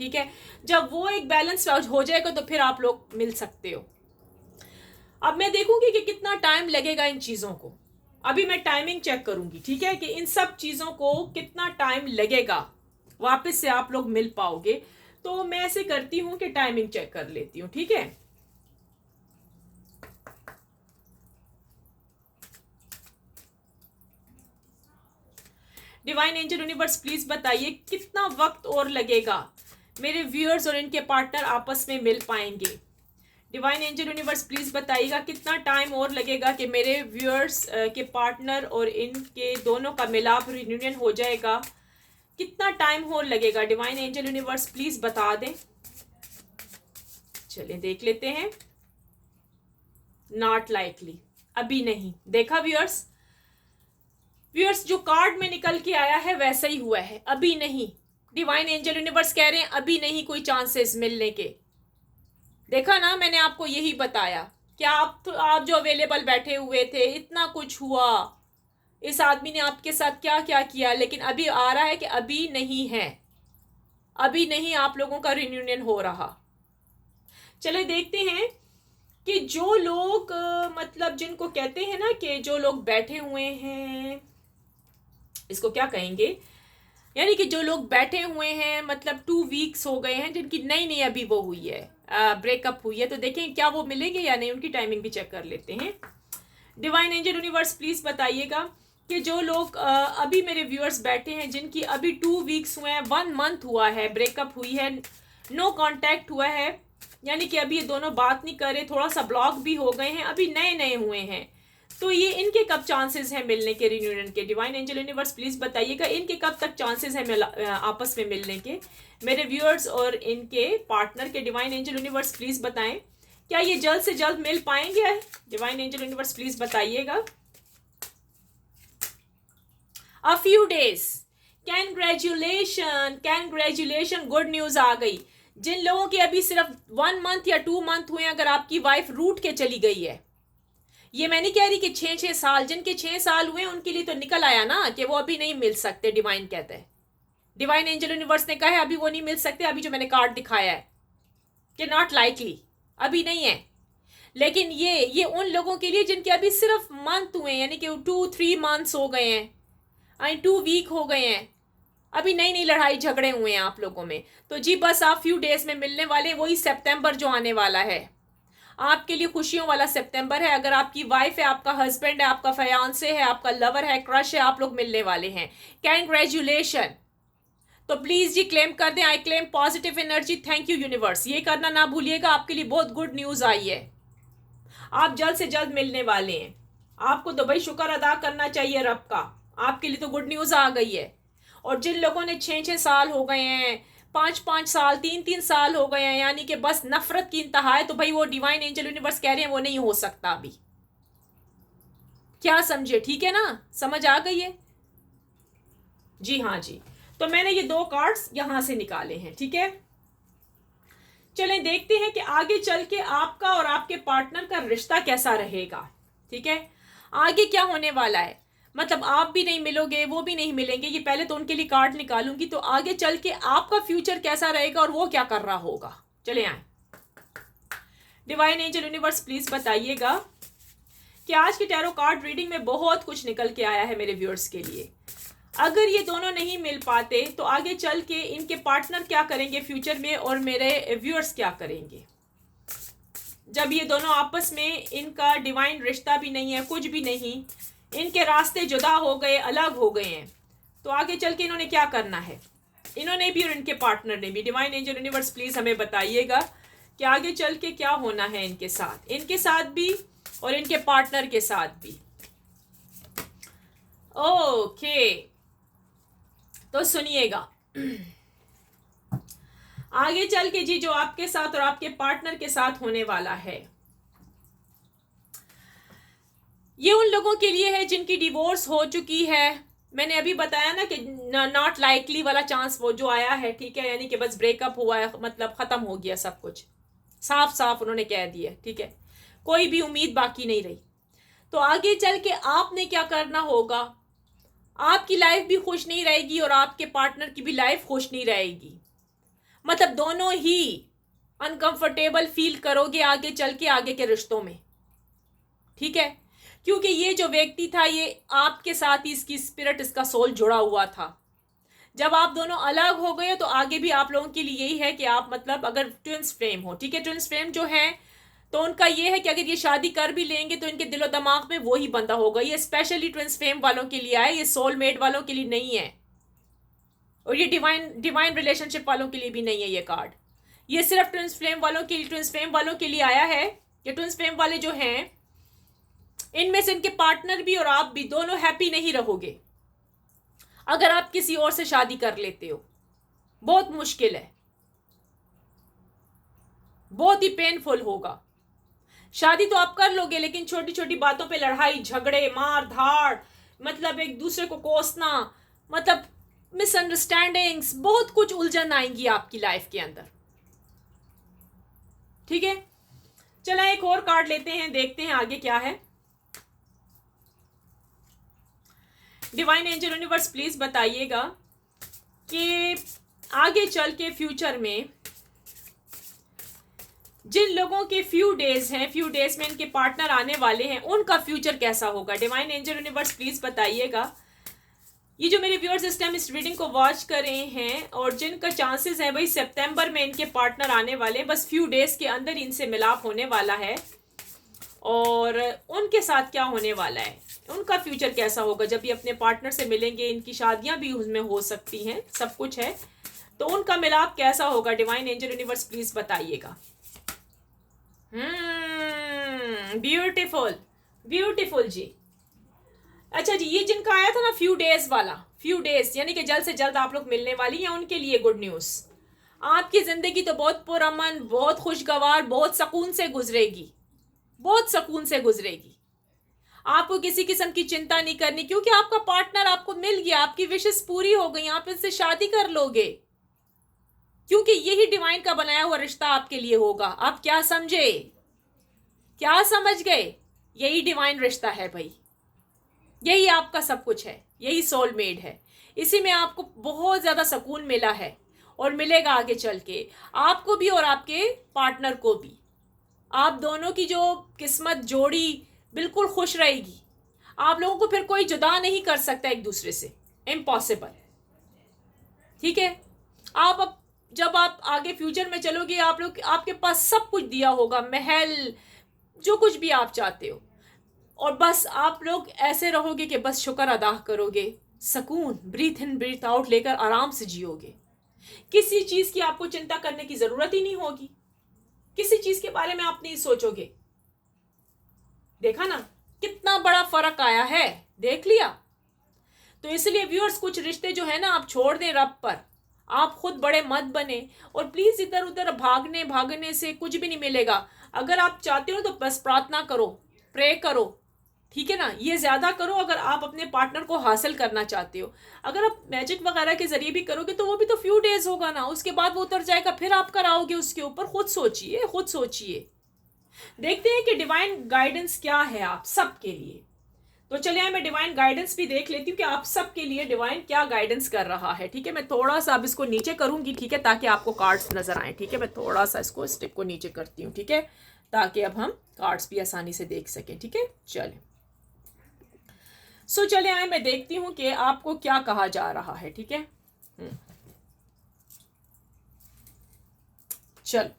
ठीक है। जब वो एक बैलेंस हो जाएगा तो फिर आप लोग मिल सकते हो। अब मैं देखूंगी कि कितना टाइम लगेगा इन चीज़ों को। अभी मैं टाइमिंग चेक करूंगी, ठीक है, कि इन सब चीज़ों को कितना टाइम लगेगा वापस से आप लोग मिल पाओगे। तो मैं ऐसे करती हूँ कि टाइमिंग चेक कर लेती हूँ, ठीक है। डिवाइन एंजल यूनिवर्स प्लीज बताइए कितना वक्त और लगेगा मेरे व्यूअर्स और इनके पार्टनर आपस में मिल पाएंगे। डिवाइन एंजल यूनिवर्स प्लीज बताइएगा कितना टाइम और लगेगा कि मेरे व्यूअर्स के पार्टनर और इनके दोनों का मिलाप रियूनियन हो जाएगा। कितना टाइम और लगेगा डिवाइन एंजल यूनिवर्स प्लीज बता दें। चलिए देख लेते हैं। नॉट लाइकली, अभी नहीं। देखा व्यूअर्स, व्यूअर्स जो कार्ड में निकल के आया है वैसा ही हुआ है, अभी नहीं। डिवाइन एंजल यूनिवर्स कह रहे हैं अभी नहीं कोई चांसेस मिलने के। देखा ना, मैंने आपको यही बताया कि आप जो अवेलेबल बैठे हुए थे, इतना कुछ हुआ, इस आदमी ने आपके साथ क्या क्या किया, लेकिन अभी आ रहा है कि अभी नहीं है, अभी नहीं आप लोगों का रियूनियन हो रहा। चले देखते हैं कि जो लोग मतलब जिनको कहते हैं ना कि जो लोग बैठे हुए हैं, इसको क्या कहेंगे, यानी कि जो लोग बैठे हुए हैं, मतलब 2 वीक्स हो गए हैं, जिनकी नई नई अभी वो हुई है, ब्रेकअप हुई है, तो देखें क्या वो मिलेंगे या नहीं। उनकी टाइमिंग भी चेक कर लेते हैं। डिवाइन एंजल यूनिवर्स प्लीज बताइएगा कि जो लोग अभी मेरे व्यूअर्स बैठे हैं, जिनकी अभी 2 वीक्स हुए हैं, 1 मंथ हुआ है, ब्रेकअप हुई है, नो कांटेक्ट हुआ है, यानी कि अभी ये दोनों बात नहीं कर रहे, थोड़ा सा ब्लॉक भी हो गए हैं, अभी नए नए हुए हैं, तो ये इनके कब चांसेस हैं मिलने के, रियूनियन के। डिवाइन एंजल यूनिवर्स प्लीज बताइएगा इनके कब तक चांसेस हैं आपस में मिलने के, मेरे व्यूअर्स और इनके पार्टनर के। डिवाइन एंजल यूनिवर्स प्लीज बताएं क्या ये जल्द से जल्द मिल पाएंगे। डिवाइन एंजल यूनिवर्स प्लीज बताइएगा। A few days, congratulation, congratulation, good news आ गई। जिन लोगों की अभी सिर्फ 1 मंथ या 2 मंथ हुए, अगर आपकी वाइफ रूठ के चली गई है, ये मैं नहीं कह रही कि 6 साल, जिनके 6 साल हुए उनके लिए तो निकल आया ना कि वो अभी नहीं मिल सकते। डिवाइन कहते हैं, डिवाइन एंजल यूनिवर्स ने कहा है अभी वो नहीं मिल सकते। अभी जो मैंने कार्ड दिखाया है कि नॉट लाइकली, अभी नहीं है। लेकिन ये उन लोगों के लिए जिनके अभी सिर्फ मंथ हुए, यानी कि 2-3 मंथ्स हो गए हैं, 2 वीक हो गए हैं, अभी नई नई लड़ाई झगड़े हुए हैं आप लोगों में, तो जी बस आप फ्यू डेज में मिलने वाले। वही सितंबर जो आने वाला है आपके लिए खुशियों वाला सितंबर है। अगर आपकी वाइफ है, आपका हस्बैंड है, आपका फयांसे है, आपका लवर है, क्रश है, आप लोग मिलने वाले हैं। कैंग्रेचुलेशन। तो प्लीज जी क्लेम कर दें, I claim positive energy, thank you universe. ये करना ना भूलिएगा, आपके लिए बहुत गुड न्यूज आई है, आप जल्द से जल्द मिलने वाले हैं। आपको तो भाई शुक्र अदा करना चाहिए रब का, आपके लिए तो गुड न्यूज आ गई है। और जिन लोगों ने 6 साल हो गए हैं, 5 साल, 3 साल हो गए हैं, यानी कि बस नफरत की इंतहा है, तो भाई वो डिवाइन एंजल यूनिवर्स कह रहे हैं वो नहीं हो सकता अभी। क्या समझे, ठीक है ना, समझ आ गई है जी। हाँ जी, तो मैंने ये 2 कार्ड्स यहां से निकाले हैं, ठीक है। चलें देखते हैं कि आगे चल के आपका और आपके पार्टनर का रिश्ता कैसा रहेगा, ठीक है। आगे क्या होने वाला है, मतलब आप भी नहीं मिलोगे, वो भी नहीं मिलेंगे। ये पहले तो उनके लिए कार्ड निकालूंगी, तो आगे चल के आपका फ्यूचर कैसा रहेगा और वो क्या कर रहा होगा। चले आए। डिवाइन एंजल यूनिवर्स प्लीज बताइएगा कि आज की टैरो कार्ड रीडिंग में बहुत कुछ निकल के आया है मेरे व्यूअर्स के लिए। अगर ये दोनों नहीं मिल पाते तो आगे चल के इनके पार्टनर क्या करेंगे फ्यूचर में, और मेरे व्यूअर्स क्या करेंगे जब ये दोनों आपस में, इनका डिवाइन रिश्ता भी नहीं है, कुछ भी नहीं, इनके रास्ते जुदा हो गए, अलग हो गए हैं, तो आगे चल के इन्होंने क्या करना है, इन्होंने भी और इनके पार्टनर ने भी। डिवाइन एंजल यूनिवर्स प्लीज हमें बताइएगा कि आगे चल के क्या होना है इनके साथ भी और इनके पार्टनर के साथ भी। ओके, तो सुनिएगा आगे चल के जी जो आपके साथ और आपके पार्टनर के साथ होने वाला है, ये उन लोगों के लिए है जिनकी डिवोर्स हो चुकी है। मैंने अभी बताया ना कि नॉट लाइकली वाला चांस वो जो आया है, ठीक है, यानी कि बस ब्रेकअप हुआ है, मतलब खत्म हो गया सब कुछ, साफ साफ उन्होंने कह दिया, ठीक है, कोई भी उम्मीद बाकी नहीं रही। तो आगे चल के आपने क्या करना होगा, आपकी लाइफ भी खुश नहीं रहेगी और आपके पार्टनर की भी लाइफ खुश नहीं रहेगी, मतलब दोनों ही अनकंफर्टेबल फील करोगे आगे चल के आगे के रिश्तों में। ठीक है, क्योंकि ये जो व्यक्ति था ये आपके साथ ही इसकी स्पिरिट, इसका सोल जुड़ा हुआ था। जब आप दोनों अलग हो गए तो आगे भी आप लोगों के लिए यही है कि आप मतलब अगर ट्विंस फ्लेम हो, ठीक है, ट्विंस फ्लेम जो है तो उनका ये है कि अगर ये शादी कर भी लेंगे तो इनके दिलो दिमाग में वही बंधा होगा। ये स्पेशली ट्विंस फ्लेम वालों के लिए है, ये सोलमेट वालों के लिए नहीं है, और ये डिवाइन रिलेशनशिप वालों के लिए भी नहीं है ये कार्ड। ये सिर्फ ट्विंस फ्लेम वालों के लिए आया है कि ट्विंस फ्लेम वाले जो हैं इनमें से इनके पार्टनर भी और आप भी दोनों हैप्पी नहीं रहोगे अगर आप किसी और से शादी कर लेते हो। बहुत मुश्किल है, बहुत ही पेनफुल होगा। शादी तो आप कर लोगे लेकिन छोटी छोटी बातों पे लड़ाई झगड़े मार धाड़, मतलब एक दूसरे को कोसना, मतलब मिसअंडरस्टैंडिंग्स, बहुत कुछ उलझन आएंगी आपकी लाइफ के अंदर। ठीक है, चला एक और कार्ड लेते हैं, देखते हैं आगे क्या है। डिवाइन एंजल यूनिवर्स प्लीज बताइएगा कि आगे चल के फ्यूचर में जिन लोगों के फ्यू डेज में इनके पार्टनर आने वाले हैं उनका फ्यूचर कैसा होगा। डिवाइन एंजल यूनिवर्स प्लीज बताइएगा। ये जो मेरे व्यूअर्स इस टाइम इस रीडिंग को वॉच कर रहे हैं और जिनका चांसेस है भाई सितंबर में इनके पार्टनर आने वाले हैं, बस फ्यू डेज के अंदर इनसे मिलाप होने वाला है, और उनके साथ क्या होने वाला है, उनका फ्यूचर कैसा होगा जब ये अपने पार्टनर से मिलेंगे। इनकी शादियां भी उसमें हो सकती हैं, सब कुछ है, तो उनका मिलाप कैसा होगा। डिवाइन एंजल यूनिवर्स प्लीज बताइएगा। ब्यूटीफुल ब्यूटीफुल जी। अच्छा जी, ये जिनका आया था ना फ्यू डेज वाला, फ्यू डेज यानी कि जल्द से जल्द आप लोग मिलने वाली हैं, उनके लिए गुड न्यूज। आपकी जिंदगी तो बहुत पुरअमन, बहुत खुशगवार, बहुत सुकून से गुजरेगी, बहुत सुकून से गुजरेगी। आपको किसी किस्म की चिंता नहीं करनी क्योंकि आपका पार्टनर आपको मिल गया, आपकी विशेष पूरी हो गई, आप इससे शादी कर लोगे क्योंकि यही डिवाइन का बनाया हुआ रिश्ता आपके लिए होगा। आप क्या समझे, क्या समझ गए? यही डिवाइन रिश्ता है भाई, यही आपका सब कुछ है, यही सोलमेट है। इसी में आपको बहुत ज्यादा सुकून मिला है और मिलेगा आगे चल के आपको भी और आपके पार्टनर को भी। आप दोनों की जो किस्मत जोड़ी बिल्कुल खुश रहेगी। आप लोगों को फिर कोई जुदा नहीं कर सकता एक दूसरे से, इम्पॉसिबल। ठीक है, आप जब आप आगे फ्यूचर में चलोगे आप लोग, आपके पास सब कुछ दिया होगा, महल, जो कुछ भी आप चाहते हो, और बस आप लोग ऐसे रहोगे कि बस शुक्र अदा करोगे, सुकून, ब्रीथ इन ब्रीथ आउट लेकर आराम से जियोगे। किसी चीज की आपको चिंता करने की जरूरत ही नहीं होगी, किसी चीज के बारे में आप नहीं सोचोगे। देखा ना कितना बड़ा फर्क आया है, देख लिया। तो इसलिए व्यूअर्स कुछ रिश्ते जो है ना आप छोड़ दें रब पर, आप खुद बड़े मत बने, और प्लीज इधर उधर भागने से कुछ भी नहीं मिलेगा। अगर आप चाहते हो तो बस प्रार्थना करो, प्रे करो, ठीक है ना, ये ज्यादा करो अगर आप अपने पार्टनर को हासिल करना चाहते हो। अगर आप मैजिक वगैरह के जरिए भी करोगे तो वो भी तो फ्यू डेज होगा ना, उसके बाद वो उतर जाएगा, फिर आप कराओगे उसके ऊपर। खुद सोचिए। देखते हैं कि डिवाइन गाइडेंस क्या है आप सबके लिए। तो चलिए मैं डिवाइन गाइडेंस भी देख लेती हूँ कि आप सबके लिए डिवाइन क्या गाइडेंस कर रहा है। ठीक है, मैं थोड़ा सा अब इसको नीचे करूंगी, ठीक है, ताकि आपको कार्ड्स नजर आए। ठीक है, मैं थोड़ा सा इसको स्टिक को नीचे करती हूँ, ठीक है, ताकि अब हम कार्ड्स भी आसानी से देख सकें। ठीक है, चले चले आए, मैं देखती हूँ कि आपको क्या कहा जा रहा है। ठीक है, चल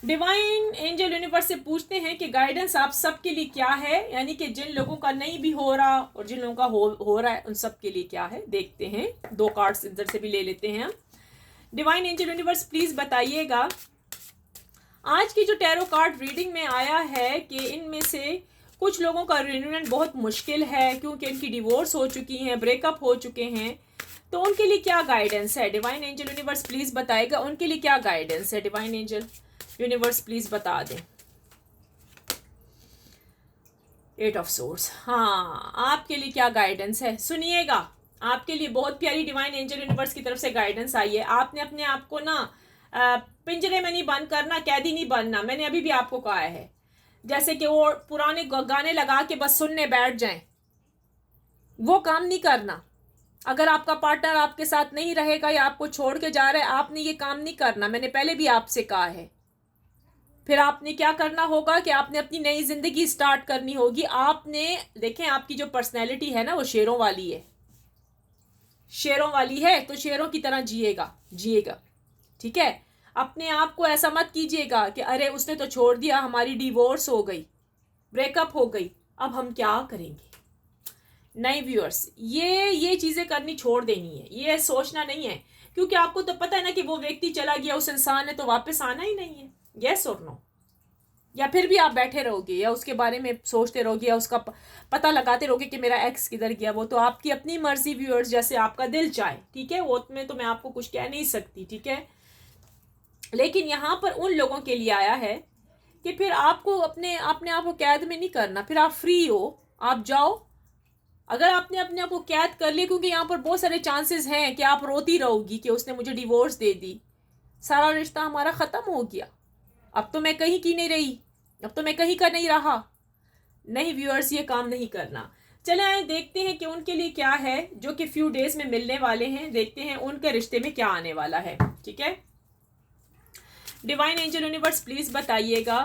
डिवाइन एंजल यूनिवर्स से पूछते हैं कि गाइडेंस आप सबके लिए क्या है, यानी कि जिन लोगों का नहीं भी हो रहा और जिन लोगों का हो रहा है उन सब के लिए क्या है। देखते हैं, दो कार्ड्स इधर से भी ले लेते हैं हम। डिवाइन एंजल यूनिवर्स प्लीज बताइएगा, आज की जो टैरो कार्ड रीडिंग में आया है कि इनमें से कुछ लोगों का रियूनियन बहुत मुश्किल है क्योंकि इनकी डिवोर्स हो चुकी हैं, ब्रेकअप हो चुके हैं, तो उनके लिए क्या गाइडेंस है। डिवाइन एंजल यूनिवर्स प्लीज बताएगा उनके लिए क्या गाइडेंस है। डिवाइन एंजल यूनिवर्स प्लीज बता दें। 8 ऑफ सोर्ड्स, हाँ, आपके लिए क्या गाइडेंस है सुनिएगा। आपके लिए बहुत प्यारी डिवाइन एंजल यूनिवर्स की तरफ से गाइडेंस आई है। आपने अपने आप को ना पिंजरे में नहीं बंद करना, कैदी नहीं बनना। मैंने अभी भी आपको कहा है, जैसे कि वो पुराने गाने लगा के बस सुनने बैठ जाएं, वो काम नहीं करना। अगर आपका पार्टनर आपके साथ नहीं रहेगा या आपको छोड़ के जा रहा है, आपने ये काम नहीं करना। मैंने पहले भी आपसे कहा है, फिर आपने क्या करना होगा कि आपने अपनी नई जिंदगी स्टार्ट करनी होगी। आपने देखें, आपकी जो पर्सनैलिटी है ना वो शेरों वाली है, शेरों वाली है, तो शेरों की तरह जिएगा जिएगा, ठीक है। अपने आप को ऐसा मत कीजिएगा कि अरे उसने तो छोड़ दिया, हमारी डिवोर्स हो गई, ब्रेकअप हो गई, अब हम क्या करेंगे। नहीं व्यूअर्स, ये चीज़ें करनी छोड़ देनी है, ये सोचना नहीं है, क्योंकि आपको तो पता है ना कि वो व्यक्ति चला गया, उस इंसान ने तो वापस आना ही नहीं है। यस और नो? या फिर भी आप बैठे रहोगे या उसके बारे में सोचते रहोगे या उसका पता लगाते रहोगे कि मेरा एक्स किधर गया। वो तो आपकी अपनी मर्जी व्यूअर्स, जैसे आपका दिल चाहे, ठीक है, वो में तो मैं आपको कुछ कह नहीं सकती, ठीक है। लेकिन यहाँ पर उन लोगों के लिए आया है कि फिर आपको अपने आप को कैद में नहीं करना, फिर आप फ्री हो, आप जाओ। अगर आपने अपने आप को कैद कर लिया, क्योंकि यहाँ पर बहुत सारे चांसेस हैं कि आप रोती रहोगी कि उसने मुझे डिवोर्स दे दी, सारा रिश्ता हमारा ख़त्म हो गया, अब तो मैं कहीं की नहीं रही, अब तो मैं कहीं का नहीं रहा। नहीं व्यूअर्स, ये काम नहीं करना। चले आए देखते हैं कि उनके लिए क्या है जो कि फ्यू डेज में मिलने वाले हैं। देखते हैं उनके रिश्ते में क्या आने वाला है, ठीक है। डिवाइन एंजल यूनिवर्स प्लीज बताइएगा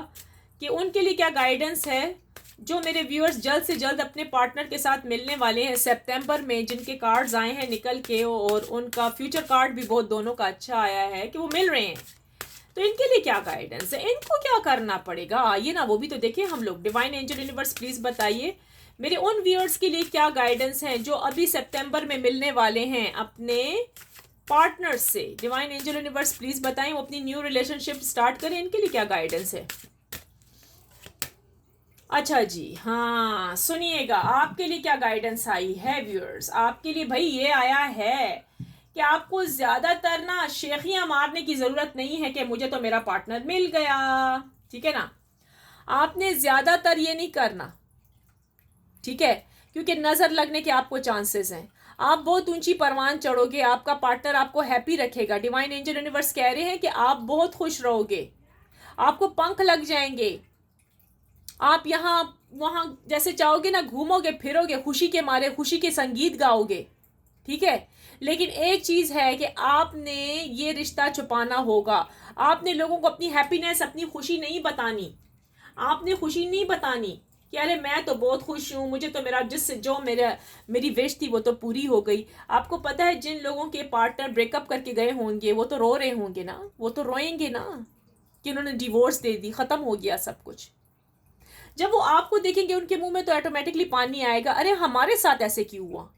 कि उनके लिए क्या गाइडेंस है। जो मेरे व्यूअर्स जल्द से जल्द अपने पार्टनर के साथ मिलने वाले हैं सितंबर में, जिनके कार्ड्स आए हैं निकल के, और उनका फ्यूचर कार्ड भी बहुत दोनों का अच्छा आया है कि वो मिल रहे हैं, तो इनके लिए क्या गाइडेंस है, इनको क्या करना पड़ेगा, आइए ना वो भी तो देखें हम लोग। डिवाइन एंजल यूनिवर्स प्लीज बताइए मेरे उन व्यूअर्स के लिए क्या गाइडेंस है जो अभी सितंबर में मिलने वाले हैं अपने पार्टनर से। डिवाइन एंजल यूनिवर्स प्लीज बताएं, वो अपनी न्यू रिलेशनशिप स्टार्ट करें, इनके लिए क्या गाइडेंस है। अच्छा जी, हाँ सुनिएगा, आपके लिए क्या गाइडेंस आई है व्यूअर्स। आपके लिए भाई ये आया है कि आपको ज्यादातर ना शेखियां मारने की जरूरत नहीं है कि मुझे तो मेरा पार्टनर मिल गया, ठीक है ना। आपने ज्यादातर ये नहीं करना, ठीक है, क्योंकि नजर लगने के आपको चांसेस हैं। आप बहुत ऊंची परवान चढ़ोगे, आपका पार्टनर आपको हैप्पी रखेगा। डिवाइन एंजल यूनिवर्स कह रहे हैं कि आप बहुत खुश रहोगे, आपको पंख लग जाएंगे, आप यहाँ वहाँ जैसे चाहोगे ना घूमोगे फिरोगे, खुशी के मारे खुशी के संगीत गाओगे, ठीक है। लेकिन एक चीज है कि आपने ये रिश्ता छुपाना होगा। आपने लोगों को अपनी हैप्पीनेस, अपनी खुशी नहीं बतानी, आपने खुशी नहीं बतानी कि अरे मैं तो बहुत खुश हूँ, मुझे तो मेरा जो मेरी विश थी वो तो पूरी हो गई। आपको पता है जिन लोगों के पार्टनर ब्रेकअप करके गए होंगे वो तो रो रहे होंगे ना, वो तो रोएंगे ना कि उन्होंने डिवोर्स दे दी, खत्म हो गया सब कुछ। जब वो आपको देखेंगे उनके मुंह में तो ऑटोमेटिकली पानी आएगा, अरे हमारे साथ ऐसे क्यों हुआ।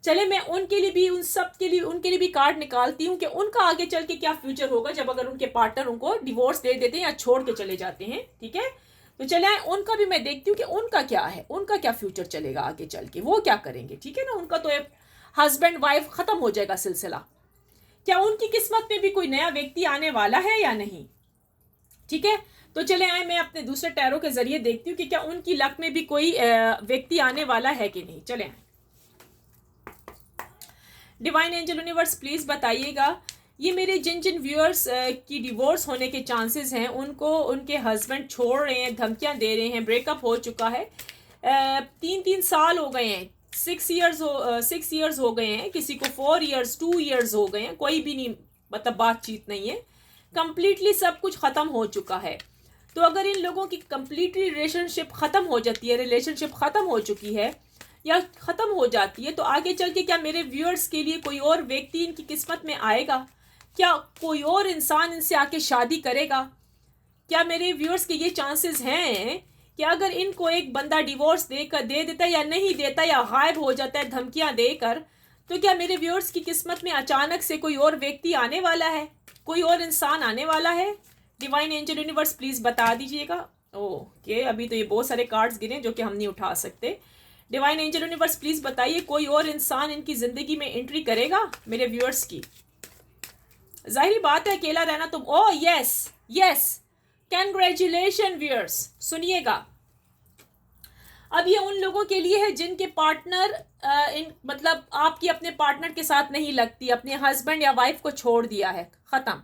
चले मैं उनके लिए भी, उन सब के लिए, उनके लिए भी कार्ड निकालती हूँ कि उनका आगे चल के क्या फ्यूचर होगा जब अगर उनके पार्टनर उनको डिवोर्स दे देते हैं या छोड़ के चले जाते हैं, ठीक है। तो चले आए उनका भी मैं देखती हूँ कि उनका क्या है, उनका क्या फ्यूचर चलेगा आगे चल के, वो क्या करेंगे, ठीक है ना। उनका तो एक हस्बैंड वाइफ खत्म हो जाएगा सिलसिला। क्या उनकी किस्मत में भी कोई नया व्यक्ति आने वाला है या नहीं, ठीक है। तो चले आए मैं अपने दूसरे टैरो के जरिए देखती हूँ कि क्या उनकी लक में भी कोई व्यक्ति आने वाला है कि नहीं। चले आए डिवाइन एंजल यूनिवर्स प्लीज बताइएगा ये मेरे जिन जिन व्यूअर्स की डिवोर्स होने के चांसेस हैं, उनको उनके हस्बैंड छोड़ रहे हैं, धमकियां दे रहे हैं, ब्रेकअप हो चुका है, 3 साल हो गए हैं, 6 इयर्स हो गए हैं, किसी को 4 इयर्स 2 इयर्स हो गए हैं, कोई भी नहीं मतलब बातचीत नहीं है, कंप्लीटली सब कुछ खत्म हो चुका है। तो अगर इन लोगों की कंप्लीटली रिलेशनशिप खत्म हो जाती है, रिलेशनशिप खत्म हो चुकी है या खत्म हो जाती है, तो आगे चल के क्या मेरे व्यूअर्स के लिए कोई और व्यक्ति इनकी किस्मत में आएगा, क्या कोई और इंसान इनसे आके शादी करेगा। क्या मेरे व्यूअर्स के ये चांसेस हैं कि अगर इनको एक बंदा डिवोर्स दे देता है या नहीं देता या गायब हो जाता है धमकियां देकर, तो क्या मेरे व्यूअर्स की किस्मत में अचानक से कोई और व्यक्ति आने वाला है, कोई और इंसान आने वाला है। डिवाइन एंजल यूनिवर्स प्लीज बता दीजिएगा। ओके, अभी तो ये बहुत सारे कार्ड्स गिने जो कि हम नहीं उठा सकते। डिवाइन एंजल यूनिवर्स प्लीज बताइए कोई और इंसान इनकी जिंदगी में एंट्री करेगा मेरे व्यूअर्स की। जाहिर बात है अकेला रहना तो यस यस, कंग्रेचुलेशन व्यूअर्स। सुनिएगा, अब ये उन लोगों के लिए है जिनके पार्टनर मतलब आपकी अपने पार्टनर के साथ नहीं लगती, अपने हस्बैंड या वाइफ को छोड़ दिया है, खत्म।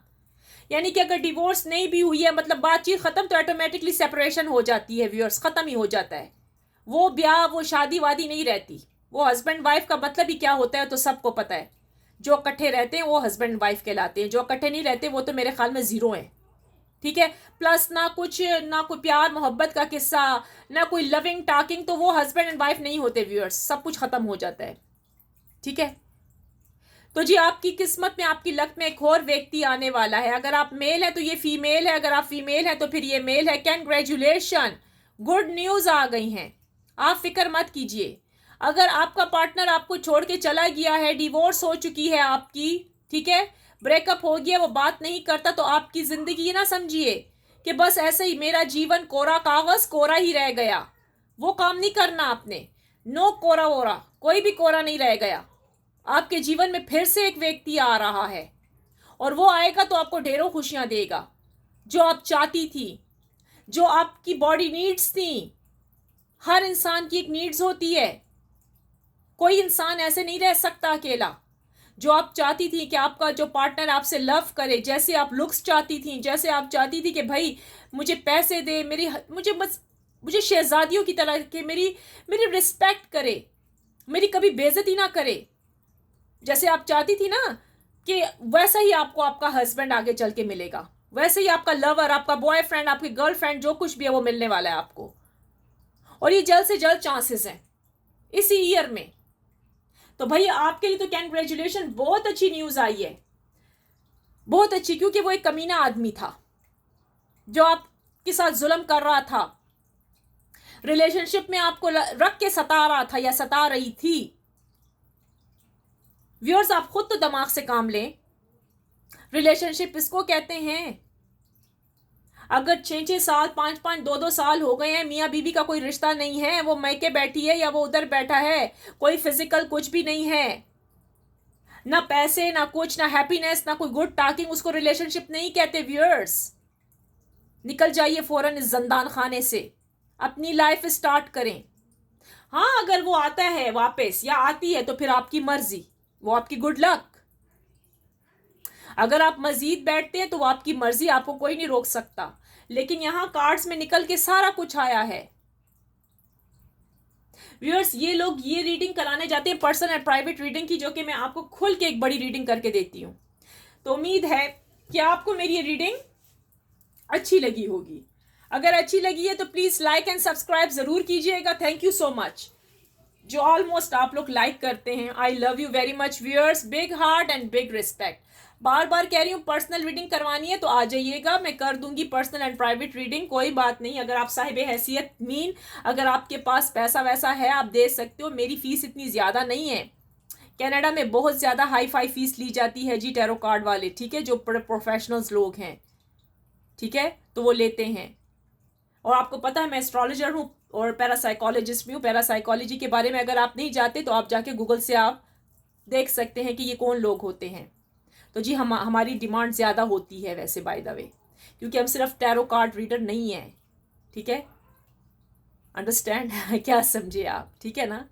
यानी कि अगर डिवोर्स नहीं भी हुई है, मतलब बातचीत खत्म, तो ऑटोमेटिकली सेपरेशन हो जाती है व्यूअर्स, खत्म ही हो जाता है। वो ब्याह, वो शादी वादी नहीं रहती। वो हस्बैंड वाइफ का मतलब ही क्या होता है तो सबको पता है। जो इकट्ठे रहते हैं वो हस्बैंड वाइफ कहलाते हैं, जो इकट्ठे नहीं रहते वो तो मेरे ख्याल में जीरो हैं। ठीक है। प्लस ना कोई प्यार मोहब्बत का किस्सा, ना कोई लविंग टॉकिंग, तो वो हस्बैंड एंड वाइफ नहीं होते व्यूअर्स, सब कुछ खत्म हो जाता है। ठीक है। तो जी आपकी किस्मत में, आपकी लक में एक और व्यक्ति आने वाला है। अगर आप मेल है तो ये फीमेल है, अगर आप फीमेल है तो फिर ये मेल है। कैंग्रेचुलेशन, गुड न्यूज आ गई हैं, आप फिक्र मत कीजिए। अगर आपका पार्टनर आपको छोड़ के चला गया है, डिवोर्स हो चुकी है आपकी, ठीक है, ब्रेकअप हो गया, वो बात नहीं करता, तो आपकी जिंदगी ये ना समझिए कि बस ऐसे ही मेरा जीवन कोरा कागज कोरा ही रह गया। वो काम नहीं करना आपने। नो कोरा वोरा, कोई भी कोरा नहीं रह गया। आपके जीवन में फिर से एक व्यक्ति आ रहा है, और वो आएगा तो आपको ढेरों खुशियां देगा, जो आप चाहती थी, जो आपकी बॉडी नीड्स थी। हर इंसान की एक नीड्स होती है, कोई इंसान ऐसे नहीं रह सकता अकेला। जो आप चाहती थी कि आपका जो पार्टनर आपसे लव करे, जैसे आप लुक्स चाहती थी, जैसे आप चाहती थी कि भाई मुझे पैसे दे, मुझे शहजादियों की तरह कि मेरी रिस्पेक्ट करे, मेरी कभी बेइज्जती ना करे, जैसे आप चाहती थी ना, कि वैसा ही आपको आपका हस्बैंड आगे चल के मिलेगा, वैसे ही आपका लवर, आपका बॉयफ्रेंड, आपकी गर्लफ्रेंड, जो कुछ भी है वो मिलने वाला है आपको। और ये जल्द से जल्द चांसेस हैं इसी ईयर में। तो भैया आपके लिए तो कैंग्रेचुलेशन, बहुत अच्छी न्यूज आई है, बहुत अच्छी, क्योंकि वो एक कमीना आदमी था जो आपके साथ जुल्म कर रहा था, रिलेशनशिप में आपको रख के सता रहा था या सता रही थी। व्यूअर्स आप खुद तो दिमाग से काम लें। रिलेशनशिप इसको कहते हैं, अगर 6-6 साल, 5-5, 2-2 साल हो गए हैं, मियाँ बीवी का कोई रिश्ता नहीं है, वो मैके बैठी है या वो उधर बैठा है, कोई फिजिकल कुछ भी नहीं है, ना पैसे, ना कुछ, ना हैप्पीनेस, ना कोई गुड टॉकिंग, उसको रिलेशनशिप नहीं कहते व्यूअर्स। निकल जाइए फौरन इस जंदान खाने से, अपनी लाइफ स्टार्ट करें। हाँ, अगर वो आता है वापस या आती है तो फिर आपकी मर्जी, वो आपकी गुड लक। अगर आप मजीद बैठते हैं तो वो आपकी मर्जी, आपको कोई नहीं रोक सकता। लेकिन यहां कार्ड्स में निकल के सारा कुछ आया है व्यूअर्स। ये लोग ये रीडिंग कराने जाते हैं पर्सनल एंड प्राइवेट रीडिंग की, जो कि मैं आपको खुल के एक बड़ी रीडिंग करके देती हूँ। तो उम्मीद है कि आपको मेरी ये रीडिंग अच्छी लगी होगी। अगर अच्छी लगी है तो प्लीज लाइक एंड सब्सक्राइब जरूर कीजिएगा। थैंक यू सो मच जो ऑलमोस्ट आप लोग लाइक करते हैं। I love you very much viewers, big heart and big respect. बार बार कह रही हूँ, पर्सनल रीडिंग करवानी है तो आ जाइएगा, मैं कर दूंगी पर्सनल एंड प्राइवेट रीडिंग, कोई बात नहीं। अगर आप साहिब हैसियत मीन, अगर आपके पास पैसा वैसा है आप दे सकते हो। मेरी फीस इतनी ज़्यादा नहीं है, कनाडा में बहुत ज़्यादा हाई फाई फीस ली जाती है जी टैरो कार्ड वाले, ठीक है, जो प्रोफेशनल्स लोग हैं, ठीक है, तो वो लेते हैं। और आपको पता है मैं एस्ट्रोलॉजर हूँ और पैरासाइकोलॉजिस्ट भी हूँ। पैरासाइकोलॉजी के बारे में अगर आप नहीं जानते तो आप जाके गूगल से आप देख सकते हैं कि ये कौन लोग होते हैं। तो जी हमारी डिमांड ज़्यादा होती है वैसे बाय द वे, क्योंकि हम सिर्फ टैरो कार्ड रीडर नहीं हैं, ठीक है, अंडरस्टैंड क्या समझे आप, ठीक है ना।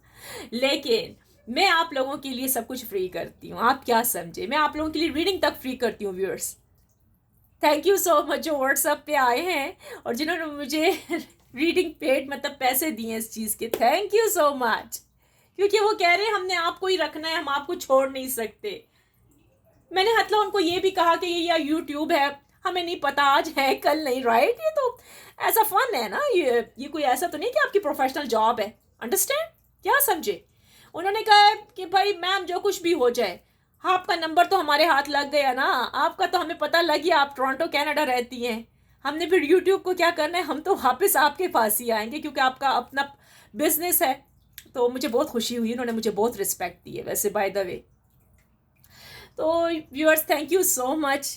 लेकिन मैं आप लोगों के लिए सब कुछ फ्री करती हूँ, आप क्या समझे, मैं आप लोगों के लिए रीडिंग तक फ्री करती हूँ viewers. Thank you so much जो व्हाट्सएप पे आए हैं और जिन्होंने मुझे रीडिंग पेड मतलब पैसे दिए इस चीज़ के, थैंक यू सो मच। क्योंकि वो कह रहे हैं हमने आपको ही रखना है, हम आपको छोड़ नहीं सकते। मैंने मतलब उनको ये भी कहा कि ये या यूट्यूब है, हमें नहीं पता आज है कल नहीं, राइट, ये तो ऐसा फन है ना, ये कोई ऐसा तो नहीं कि आपकी प्रोफेशनल जॉब है, अंडरस्टैंड, क्या समझे। उन्होंने कहा कि भाई मैम जो कुछ भी हो जाए, हाँ आपका नंबर तो हमारे हाथ लग गया ना, आपका तो हमें पता लग गया आप टोरंटो कनाडा रहती हैं, हमने फिर यूट्यूब को क्या करना है, हम तो वापस आपके पास ही आएंगे क्योंकि आपका अपना बिजनेस है। तो मुझे बहुत खुशी हुई, उन्होंने मुझे बहुत रिस्पेक्ट दी है वैसे बाय द वे। तो viewers thank you so much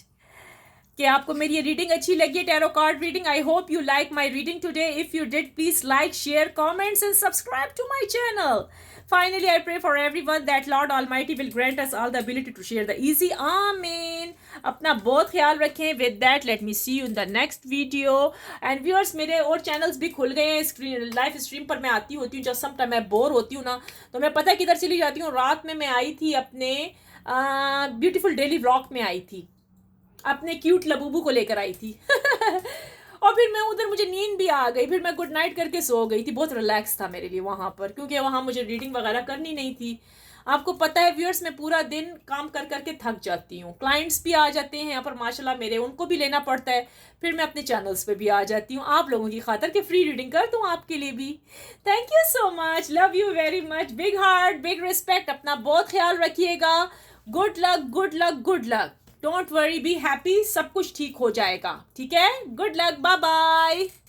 कि आपको मेरी ये रीडिंग अच्छी लगी है, tarot card reading. I hope you like my reading today. If you did please like, share, comments and subscribe to my channel. Finally, I pray for everyone that Lord Almighty will grant us all the ability to share the easy. Amen. अपना बहुत ख्याल रखें. With that, let me see you in the next video. And viewers, मेरे और channels भी खुल गए हैं. स्क्रीन लाइव स्ट्रीम पर मैं आती होती हूँ जब समटाइम मैं बोर होती हूँ ना, तो मैं पता किधर चली जाती हूँ. रात में मैं आई थी अपने ब्यूटीफुल डेली व्लॉग में आई थी, अपने क्यूट लबूबू को लेकर आई थी. और फिर मैं उधर, मुझे नींद भी आ गई, फिर मैं गुड नाइट करके सो गई थी. बहुत रिलैक्स था मेरे लिए वहाँ पर, क्योंकि वहाँ मुझे रीडिंग वगैरह करनी नहीं थी. आपको पता है व्यूअर्स, मैं पूरा दिन काम कर करके थक जाती हूँ, क्लाइंट्स भी आ जाते हैं यहाँ पर माशाल्लाह मेरे, उनको भी लेना पड़ता है, फिर मैं अपने चैनल्स पे भी आ जाती हूँ आप लोगों की खातर कि फ्री रीडिंग कर दूँ आपके लिए भी। Thank you so much, love you very much, big heart, big respect, अपना बहुत ख्याल रखिएगा। Good luck, good luck, good luck, don't worry, be happy, सब कुछ ठीक हो जाएगा, ठीक है। Good luck, bye bye.